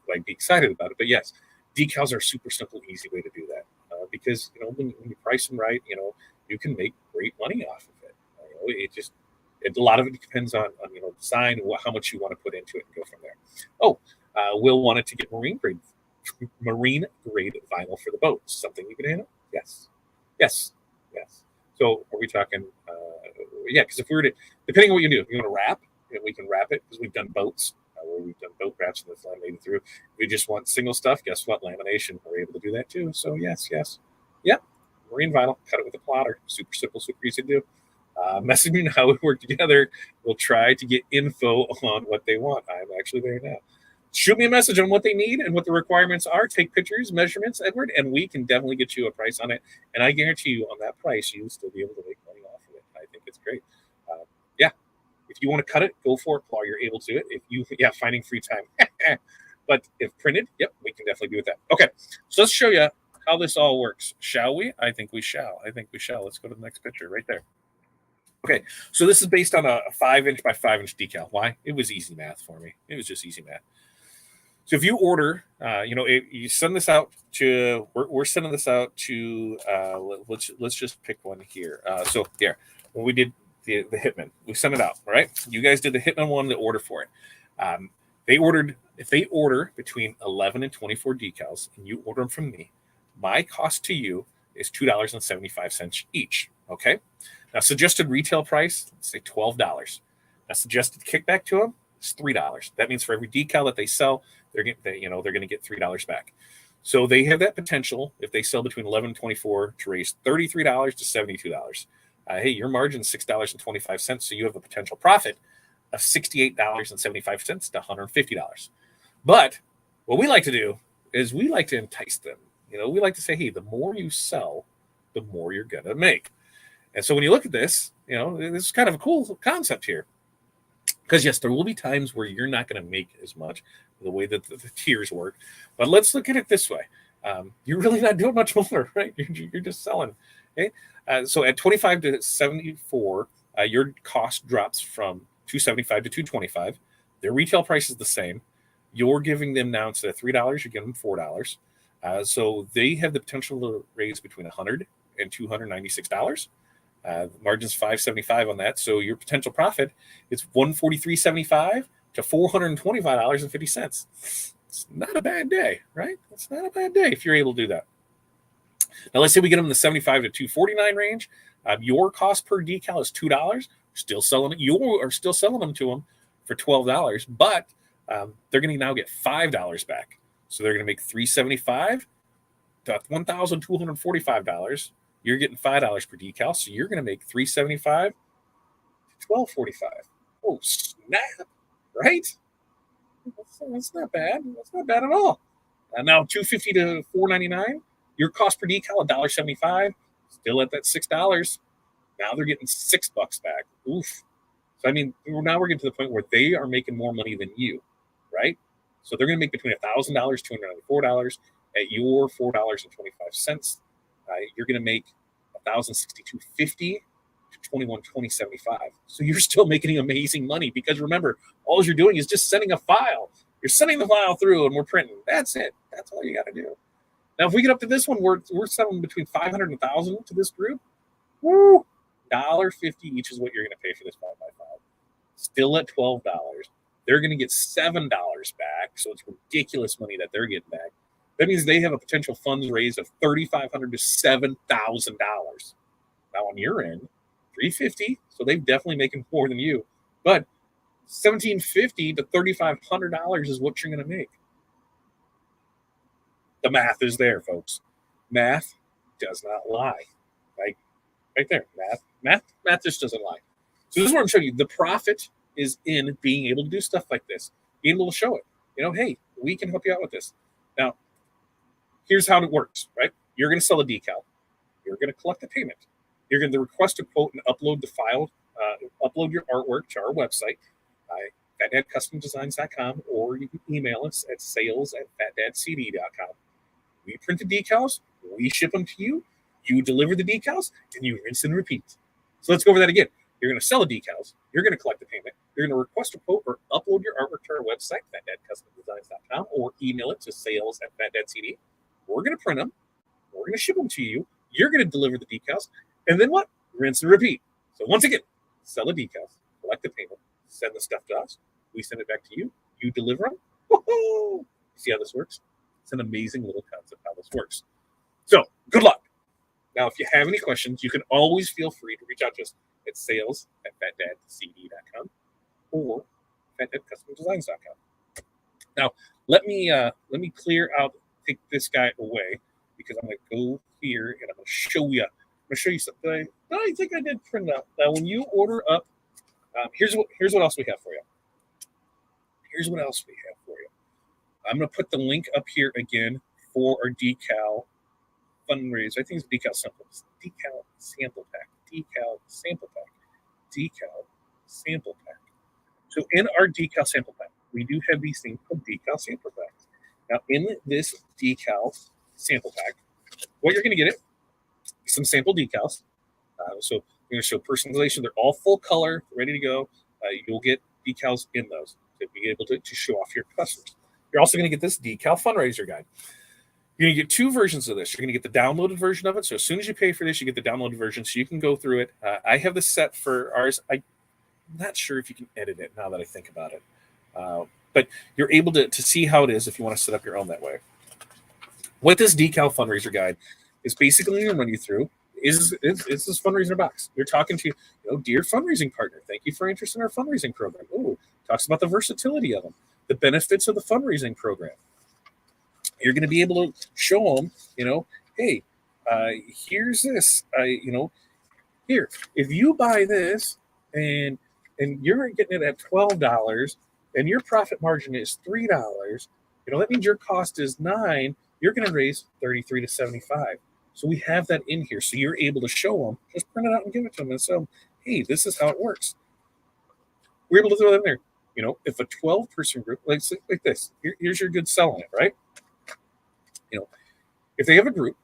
like be excited about it, but yes, decals are a super simple, easy way to do that because when you price them right, you can make great money off of it. A lot of it depends on design, how much you want to put into it, and go from there. Oh, Will wanted to get marine grade vinyl for the boat. Something you can handle? Yes. So are we talking? Yeah, because if we were to, depending on what you do, if you want to wrap, we can wrap it because we've done boats where we've done boat wraps and it's laminated through. If we just want single stuff, guess what? Lamination, we're able to do that too. So yes. Yep. Marine vinyl, cut it with a plotter. Super simple, super easy to do. Message me how we work together. We'll try to get info on what they want. I'm actually there now. Shoot me a message on what they need and what the requirements are. Take pictures, measurements, Edward, and we can definitely get you a price on it. And I guarantee you on that price, you'll still be able to make money off of it. I think it's great. Yeah. If you want to cut it, go for it while you're able to it. Finding free time. But if printed, yep, we can definitely do with that. Okay. So let's show you how this all works. Shall we? I think we shall. Let's go to the next picture right there. Okay, so this is based on a 5-inch by 5-inch decal. Why? It was easy math for me. It was just easy math. So if you order, you send this out to. We're sending this out to. Let's just pick one here. So here, when we did the Hitman, we sent it out. All right, you guys did the Hitman one, the order for it. If they order between 11 and 24 decals, and you order them from me, my cost to you is $2.75 each. Okay. Now, suggested retail price, let's say $12. Now, suggested kickback to them is $3. That means for every decal that they sell, they're going to get $3 back. So they have that potential if they sell between 11 and 24 to raise $33 to $72. Hey, your margin is $6.25, so you have a potential profit of $68.75 to $150. But what we like to do is we like to entice them. We like to say, hey, the more you sell, the more you're going to make. And so when you look at this, this is kind of a cool concept here. Because, yes, there will be times where you're not going to make as much the way that the tiers work. But let's look at it this way. You're really not doing much more, right? You're just selling. Okay? So at 25 to 74, your cost drops from $275 to $225. Their retail price is the same. You're giving them now, instead of $3, you're giving them $4. So they have the potential to raise between $100 and $296. Margin's $575 on that. So your potential profit is $143.75 to $425.50. It's not a bad day, right? It's not a bad day if you're able to do that. Now, let's say we get them in the 75 to 249 range. Your cost per decal is $2. Still selling it. You are still selling them to them for $12, but they're going to now get $5 back. So they're going to make $375 to $1,245. You're getting $5 per decal, so you're going to make $375 to $1,245. Oh, snap! Right? That's not bad. That's not bad at all. Now $250 to $499. Your cost per decal $1.75. Still at that $6. Now they're getting $6 back. Oof. So now we're getting to the point where they are making more money than you, right? So they're going to make between $1,000, $294 at your $4.25. you're going to make $1,062.50 to $2120.75. So you're still making amazing money because remember, all you're doing is just sending a file. You're sending the file through and we're printing. That's it. That's all you got to do. Now, if we get up to this one, we're selling between $500 and $1,000 to this group. Woo! $1.50 each is what you're going to pay for this 5x5. Still at $12. They're going to get $7 back. So it's ridiculous money that they're getting back. That means they have a potential funds raise of $3,500 to $7,000. Now on your end, $350. So they're definitely making more than you. But $1,750 to $3,500 is what you're going to make. The math is there, folks. Math does not lie. Like right there, math just doesn't lie. So this is what I'm showing you. The profit is in being able to do stuff like this, being able to show it. Hey, we can help you out with this. Now, here's how it works, right? You're going to sell a decal. You're going to collect the payment. You're going to request a quote and upload the file, upload your artwork to our website, fatdadcustomdesigns.com, or you can email us at sales@fatdadcd.com. We print the decals, we ship them to you, you deliver the decals, and you rinse and repeat. So let's go over that again. You're going to sell the decals, you're going to collect the payment, you're going to request a quote or upload your artwork to our website, fatdadcustomdesigns.com, or email it to sales@fatdadcd. We're going to print them, we're going to ship them to you, you're going to deliver the decals, and then what? Rinse and repeat. So once again, sell the decals, collect the payment, send the stuff to us, we send it back to you, you deliver them. Woohoo! See how this works? It's an amazing little concept how this works. So good luck. Now, if you have any questions, you can always feel free to reach out to us at sales@fatdadcd.com or fatdadcustomdesigns.com. Now, let me clear out, take this guy away because I'm going to go here and I'm going to show you. I'm going to show you something that I think I did print out. Now, when you order up, here's what else we have for you. Here's what else we have for you. I'm going to put the link up here again for our decal fundraiser. I think it's decal sample pack. Decal sample pack. Decal sample pack. So in our decal sample pack, we do have these things called decal sample packs. Now in this decal sample pack, what you're going to get some sample decals. So we're going to show personalization. They're all full color, ready to go. You'll get decals in those to be able to show off your customers. You're also going to get this decal fundraiser guide. You're going to get two versions of this. You're going to get the downloaded version of it. So as soon as you pay for this, you get the downloaded version so you can go through it. I have this set for ours. I'm not sure if you can edit it now that I think about it. But you're able to see how it is if you want to set up your own that way. What this decal fundraiser guide is basically going to run you through is this fundraiser box. You're talking to, dear fundraising partner, thank you for interest in our fundraising program. Oh, talks about the versatility of them, the benefits of the fundraising program. You're going to be able to show them, hey, here's this, here, if you buy this and you're getting it at $12 and your profit margin is $3, that means your cost is $9, you're going to raise $33 to $75. So we have that in here. So you're able to show them, just print it out and give it to them and say, hey, this is how it works. We're able to throw that in there. If a 12-person group, like this, here's your good selling it, right? If they have a group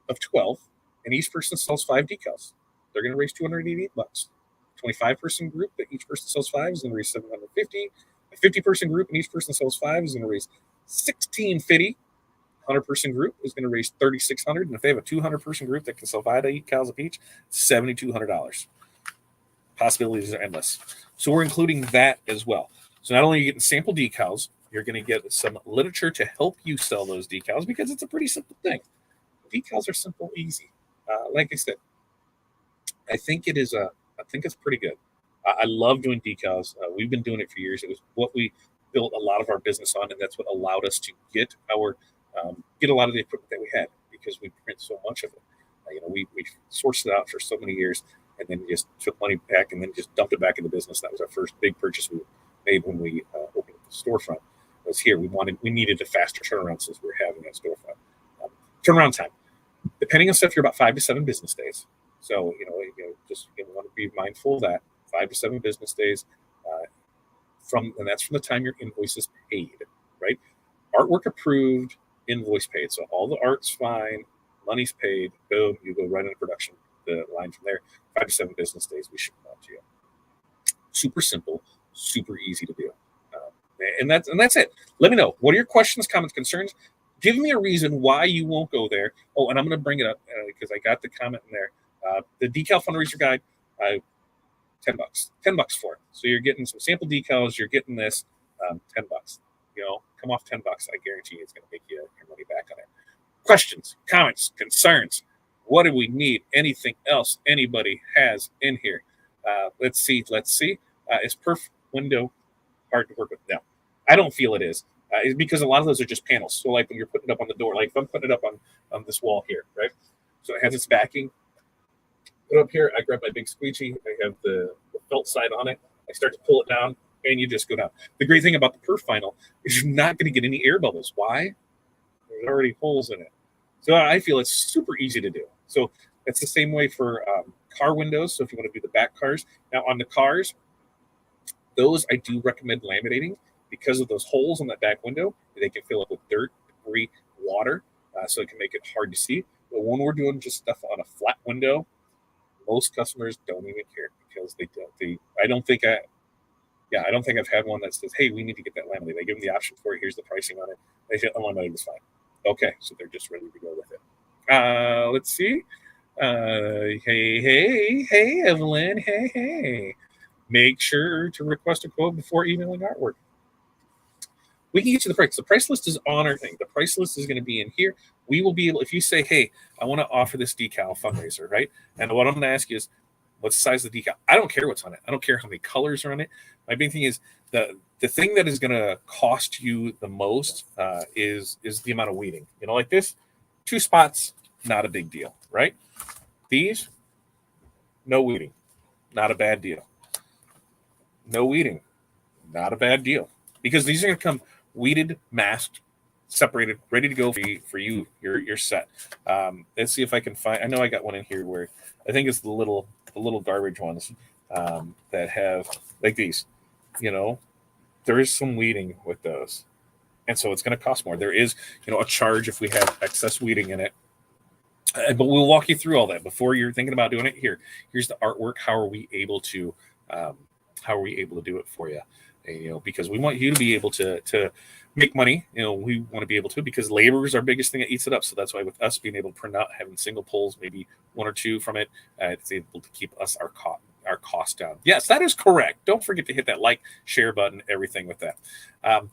of 12 and each person sells 5 decals, they're going to raise $288. 25-person group that each person sells 5 is going to raise $750. A 50-person group and each person sells 5 is going to raise $1,650. 100-person group is going to raise $3,600. And if they have a 200-person group that can sell 5 decals each, $7,200. Possibilities are endless. So we're including that as well. So not only are you getting sample decals, you're going to get some literature to help you sell those decals because it's a pretty simple thing. Decals are simple, easy. Like I said, I think it's pretty good. I love doing decals. We've been doing it for years. It was what we built a lot of our business on, and that's what allowed us to get a lot of the equipment that we had because we print so much of it. We sourced it out for so many years and then just took money back and then just dumped it back into business. That was our first big purchase we made when we opened the storefront. Was here. We needed a faster turnaround since we were having that storefront. Turnaround time, depending on stuff, you're about 5 to 7 business days. So just want to be mindful of that. 5 to 7 business days, and that's from the time your invoice is paid. Right, artwork approved, invoice paid. So all the art's fine. Money's paid. Boom, you go right into production. The line from there, 5 to 7 business days, we ship them out to you. Super simple, super easy to do. And that's it. Let me know. What are your questions, comments, concerns? Give me a reason why you won't go there. Oh, and I'm going to bring it up because I got the comment in there. The Decal Fundraiser Guide, $10. $10 for it. So you're getting some sample decals. You're getting this, $10. Come off $10. I guarantee it's going to make you your money back on it. Questions, comments, concerns. What do we need? Anything else anybody has in here? Let's see. Is perf window hard to work with? No, I don't feel it is. It's because a lot of those are just panels. So like when you're putting it up on the door, like if I'm putting it up on this wall here, right? So it has its backing. Put it up here. I grab my big squeegee. I have the felt side on it. I start to pull it down, and you just go down. The great thing about the perf vinyl is you're not going to get any air bubbles. Why? There's already holes in it. So I feel it's super easy to do. So it's the same way for car windows. So if you want to do the back cars, now on the cars, those I do recommend laminating because of those holes in that back window. They can fill up with dirt, debris, water, so it can make it hard to see. But when we're doing just stuff on a flat window, most customers don't even care because they don't. I don't think I've had one that says, "Hey, we need to get that laminated." They give them the option for it. Here's the pricing on it. They say, "Laminated is fine." Okay, so they're just ready to go with it. Let's see. Hey, Evelyn. Hey. Make sure to request a quote before emailing artwork. We can get you the price. The price list is on our thing. The price list is going to be in here. We will be able, if you say, hey, I want to offer this decal fundraiser, right? And what I'm going to ask you is, what's the size of the decal? I don't care what's on it. I don't care how many colors are on it. My big thing is the thing that is going to cost you the most is the amount of weeding. Like this, 2 spots, not a big deal, right? These, no weeding, not a bad deal. No weeding, not a bad deal. Because these are going to come weeded, masked, separated, ready to go for you. You're set. Let's see if I can find. I know I got one in here where I think it's the little garbage ones that have like these. There is some weeding with those, and so it's going to cost more. There is a charge if we have excess weeding in it. But we'll walk you through all that before you're thinking about doing it. Here's the artwork. How are we able to do it for you? And, because we want you to be able to make money. We want to be able to, because labor is our biggest thing that eats it up. So that's why with us being able to print out, having single pulls, maybe 1 or 2 from it, it's able to keep us our cost down. Yes, that is correct. Don't forget to hit that like, share button, everything with that. I'm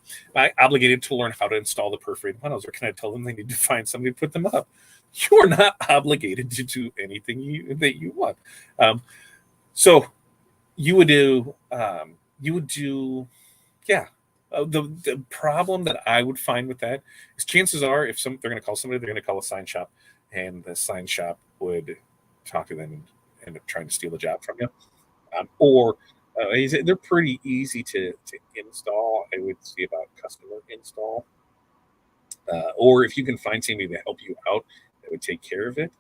obligated to learn how to install the perforated panels, or can I tell them they need to find somebody to put them up? You are not obligated to do anything that you want. So you would do, yeah. The problem that I would find with that is chances are if they're going to call somebody, they're going to call a sign shop, and the sign shop would talk to them and end up trying to steal the job from you. Or they're pretty easy to install. I would see about customer install. Or if you can find somebody to help you out that would take care of it.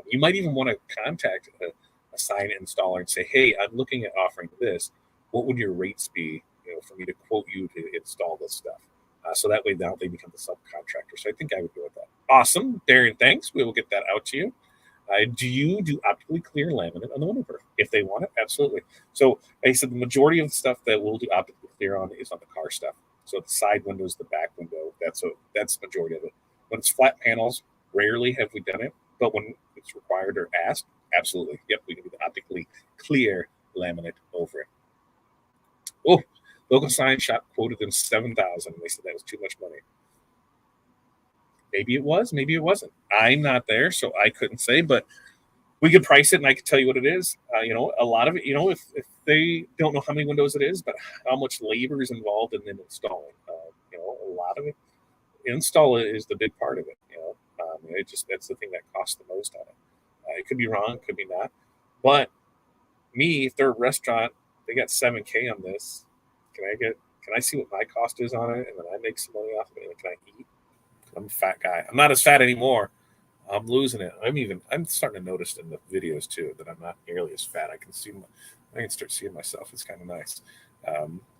You might even want to contact a sign installer and say, hey, I'm looking at offering this. What would your rates be, for me to quote you to install this stuff? So that way now they become the subcontractor. So I think I would go with that. Awesome. Darren, thanks. We will get that out to you. Do you do optically clear laminate on the window perf? If they want it, absolutely. So like I said, the majority of the stuff that we'll do optically clear on is on the car stuff. So the side windows, the back window, that's the majority of it. When it's flat panels, rarely have we done it. But when it's required or asked, absolutely. Yep, we can do the optically clear laminate over it. Oh, local sign shop quoted them $7,000. They said that was too much money. Maybe it was, maybe it wasn't. I'm not there, so I couldn't say, but we could price it and I could tell you what it is. A lot of it, if they don't know how many windows it is, but how much labor is involved in them installing. A lot of it, install is the big part of it. That's the thing that costs the most on it. It could be wrong, could be not. But if they're a restaurant, they got $7K on this. Can I see what my cost is on it, and then I make some money off of it, and can I eat? I'm a fat guy. I'm not as fat anymore. I'm losing it. I'm starting to notice in the videos too that I'm not nearly as fat. I can start seeing myself. It's kind of nice.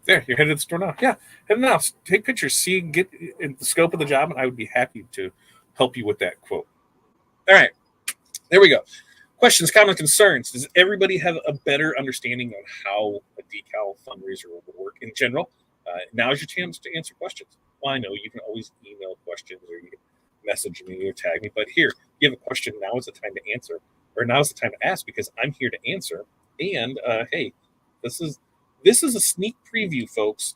There, you're headed to the store now. Yeah, head now. Take pictures. Get in the scope of the job, and I would be happy to help you with that quote. All right, there we go. Questions, comments, concerns. Does everybody have a better understanding on how a decal fundraiser will work in general? Now's your chance to answer questions. Well, I know you can always email questions or you can message me or tag me, but here, you have a question. Now is the time to answer, or now is the time to ask because I'm here to answer. And hey, this is a sneak preview, folks,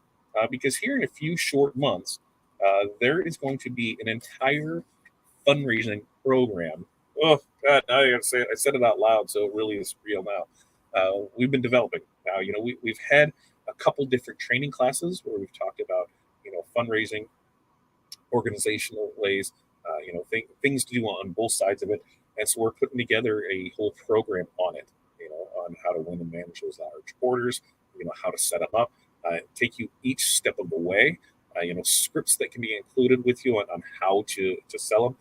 because here in a few short months, there is going to be an entire fundraising program. Oh God! Now I got to say it. I said it out loud, so it really is real now. We've been developing now. We've had a couple different training classes where we've talked about fundraising, organizational ways, things to do on both sides of it, and so we're putting together a whole program on it. On how to win and manage those large orders. How to set them up. Take you each step of the way. Scripts that can be included with you on how to sell them.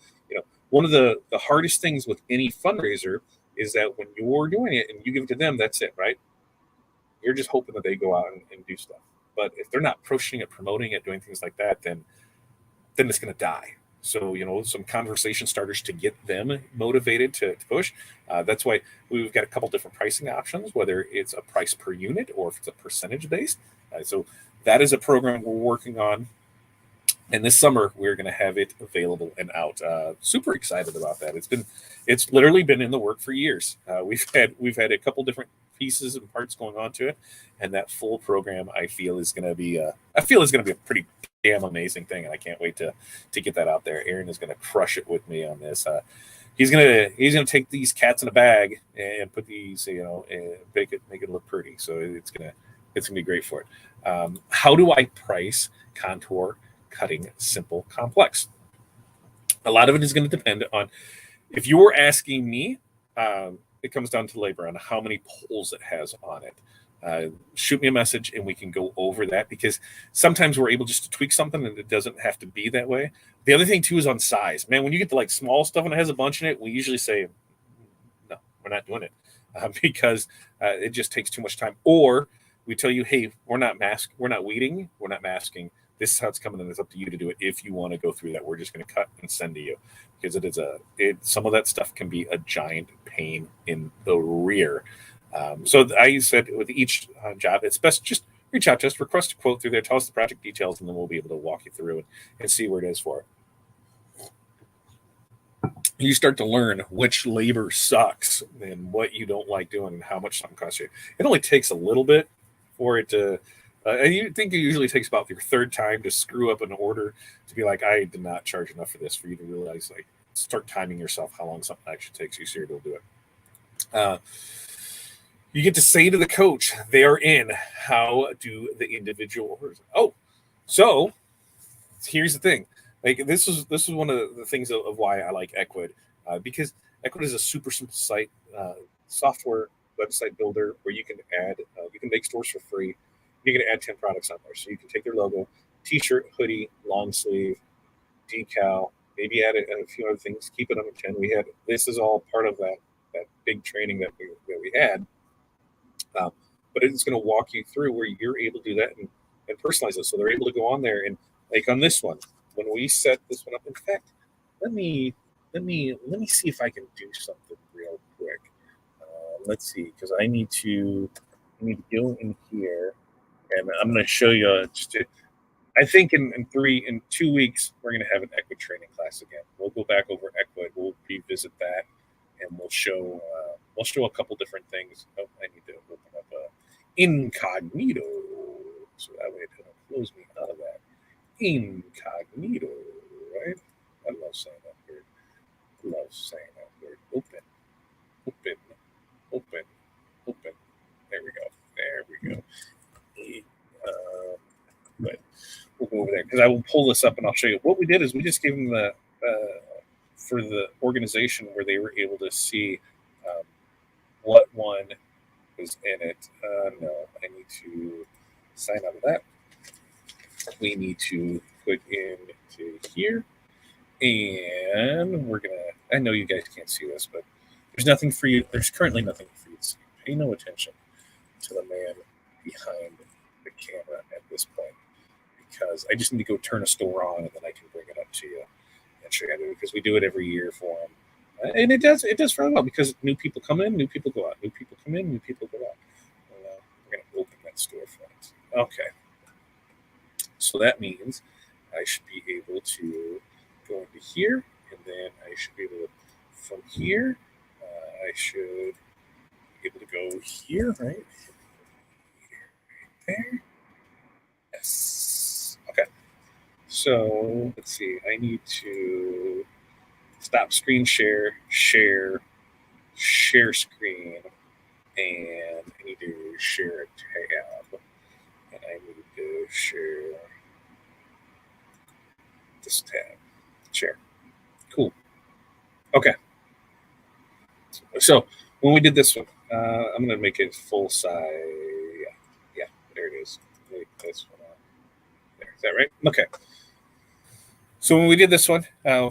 One of the hardest things with any fundraiser is that when you're doing it and you give it to them, that's it, right? You're just hoping that they go out and do stuff. But if they're not pushing it, promoting it, doing things like that, then it's going to die. So, some conversation starters to get them motivated to push. That's why we've got a couple different pricing options, whether it's a price per unit or if it's a percentage based. So that is a program we're working on. And this summer we're going to have it available and out. Super excited about that. It's literally been in the work for years. We've had a couple different pieces and parts going on to it, and that full program I feel is going to be a pretty damn amazing thing, and I can't wait to get that out there. Aaron is going to crush it with me on this. He's gonna take these cats in a bag and put these, and make it look pretty. So it's gonna be great for it. How do I price contour cutting simple complex? A lot of it is going to depend on, if you were asking me, it comes down to labor on how many poles it has on it. Shoot me a message and we can go over that, because sometimes we're able just to tweak something and it doesn't have to be that way. The other thing too is on size. Man, when you get to like small stuff and it has a bunch in it, we usually say, no, we're not doing it, because it just takes too much time. Or we tell you, hey, we're not weeding, we're not masking. This is how it's coming, and it's up to you to do it. If you want to go through that, we're just going to cut and send to you, because some of that stuff can be a giant pain in the rear. So I said with each job, it's best just reach out to us, request a quote through there, tell us the project details, and then we'll be able to walk you through it and see where it is for it. You start to learn which labor sucks and what you don't like doing and how much something costs you. It only takes a little bit for it to, and you think it usually takes about your third time to screw up an order to be like, I did not charge enough for this, for you to realize, like, start timing yourself how long something actually takes you so you're able to do it. You get to say to the coach, they are in. How do the individual orders? Oh, so here's the thing. Like this is one of the things of why I like Equid, because Equid is a super simple site, software website builder where you can add, you can make stores for free. You can add 10 products on there, so you can take their logo, T-shirt, hoodie, long sleeve, decal, maybe add a few other things. Keep it under 10. This is all part of that big training that we had. But it's going to walk you through where you're able to do that and personalize it. So they're able to go on there and, like on this one, when we set this one up. In fact, let me see if I can do something real quick. Let's see, because I need to go in here, and I'm going to show you. I think in 2 weeks we're going to have an Equid training class again. We'll go back over Equid. We'll revisit that, and we'll show a couple different things. Oh, I need to open up incognito, so that way it doesn't close me out of that. Incognito, right? I love saying that word. Open. There we go. But we'll go over there because I will pull this up and I'll show you. What we did is we just gave them the for the organization where they were able to see what one was in it. No, I need to sign out of that. We need to put into here, and we're gonna. I know you guys can't see this, but there's nothing for you. There's currently nothing for you to see. Pay no attention to the man behind the camera at this point, because I just need to go turn a store on, and then I can bring it up to you and show you how to do it, because we do it every year for them. And it does very well because new people come in, new people go out, new people come in, new people go out. We're going to open that storefront. Okay. So that means I should be able to go into here, and then I should be able to, from here, I should be able to go here, right? There. Yes. Okay. So let's see. I need to stop screen share, share screen, and I need to share a tab, and I need to share this tab. Share. Cool. Okay. So when we did this one, I'm going to make it full size. Yeah, there it is. Make this one on. There. Is that right? Okay. So when we did this one,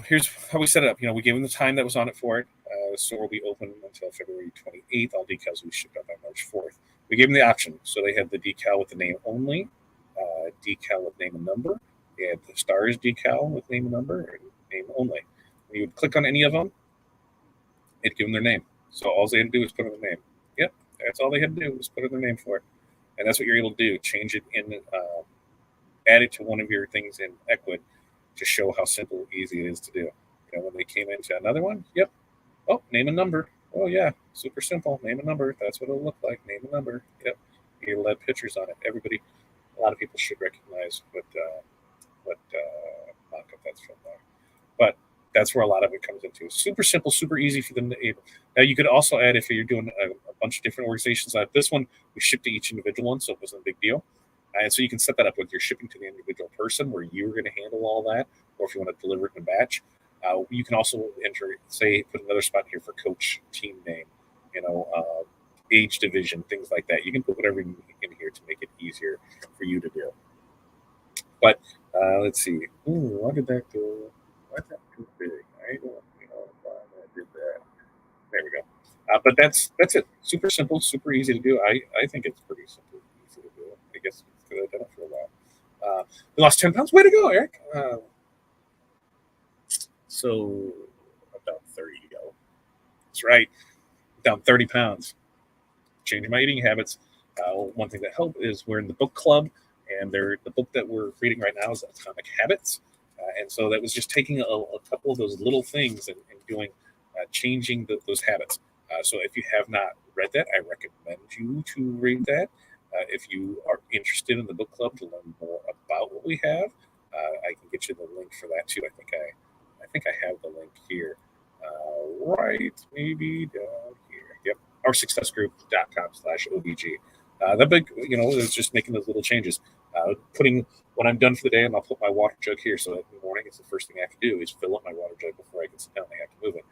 here's how we set it up. We gave them the time that was on it for it. The store will be open until February 28th. All decals will be shipped out by March 4th. We gave them the option. So they had the decal with the name only, decal with name and number. They had the stars decal with name and number, and name only. When you would click on any of them, it'd give them their name. So all they had to do was put in their name. Yep, that's all they had to do was put in their name for it. And that's what you're able to do. Change it in, add it to one of your things in Equid to show how simple, easy it is to do. When they came into another one, yep. Oh, name and number. Oh, yeah, super simple. Name and number. That's what it'll look like. Name and number. Yep. You'll have pictures on it. A lot of people should recognize what mockup that's from there. But that's where a lot of it comes into. Super simple, super easy for them to able. Now, you could also add, if you're doing a bunch of different organizations, like this one, we shipped to each individual one, so it wasn't a big deal. And so you can set that up with your shipping to the individual person where you're going to handle all that, or if you want to deliver it in a batch. You can also enter, say, put another spot here for coach, team name, age division, things like that. You can put whatever in here to make it easier for you to do. But let's see. Ooh, why did that go? Why is that too big? I don't know why I did that. There we go. But that's it. Super simple, super easy to do. I think it's pretty simple, easy to do. I guess because I've done it for a while. You lost 10 pounds. Way to go, Eric. So I'm down 30 to go. That's right. Down 30 pounds. Changing my eating habits. One thing that helped is we're in the book club, and the book that we're reading right now is Atomic Habits. And so that was just taking a couple of those little things and doing, changing those habits. So if you have not read that, I recommend you to read that. If you are interested in the book club to learn more about what we have, I can get you the link for that too. I think I have the link here. Right, maybe down here. Yep, oursuccessgroup.com/OBG. That big, is just making those little changes. Putting when I'm done for the day, and I'll put my water jug here. So in the morning, it's the first thing I have to do is fill up my water jug before I can sit down. I have to move it.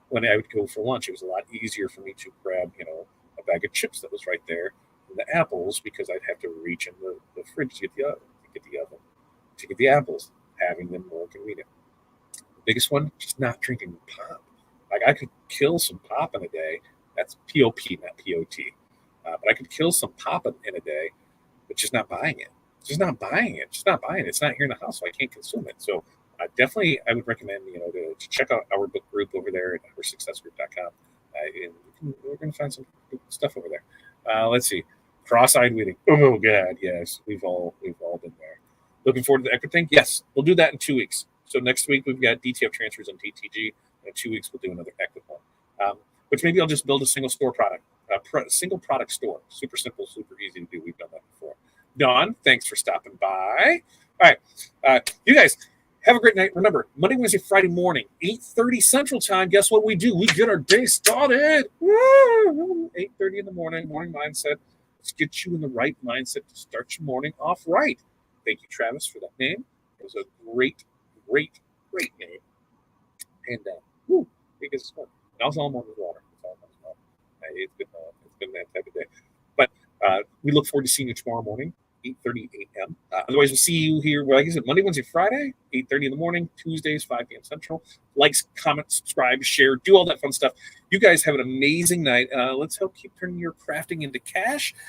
When I would go for lunch, it was a lot easier for me to grab, a bag of chips that was right there, and the apples, because I'd have to reach in the fridge to get the oven to get the apples, having them more convenient. The biggest one, just not drinking pop. Like I could kill some pop in a day. That's POP, not POT. But I could kill some pop in a day, but just not buying it. Just not buying it. It's not here in the house, so I can't consume it. So definitely, I would recommend to check out our book group over there at oursuccessgroup.com. And we're going to find some good stuff over there. Let's see, cross-eyed weeding. Oh God, yes, we've all been there. Looking forward to the Equid thing. Yes, we'll do that in 2 weeks. So next week we've got DTF transfers on TTG. And in 2 weeks we'll do another Equid one. Which maybe I'll just build a single store product. Single product store. Super simple, super easy to do. We've done that before. Don, thanks for stopping by. All right. You guys, have a great night. Remember, Monday, Wednesday, Friday morning, 8:30 Central Time. Guess what we do? We get our day started. 8:30 in the morning mindset. Let's get you in the right mindset to start your morning off right. Thank you, Travis, for that name. It was a great name. And, biggest one. And also, I'm on the water. It's been that type of day. But we look forward to seeing you tomorrow morning, 8:30 a.m. Otherwise, we'll see you here, like I said, Monday, Wednesday, Friday, 8:30 in the morning, Tuesdays, 5 p.m. Central. Likes, comment, subscribe, share, do all that fun stuff. You guys have an amazing night. Let's help keep turning your crafting into cash.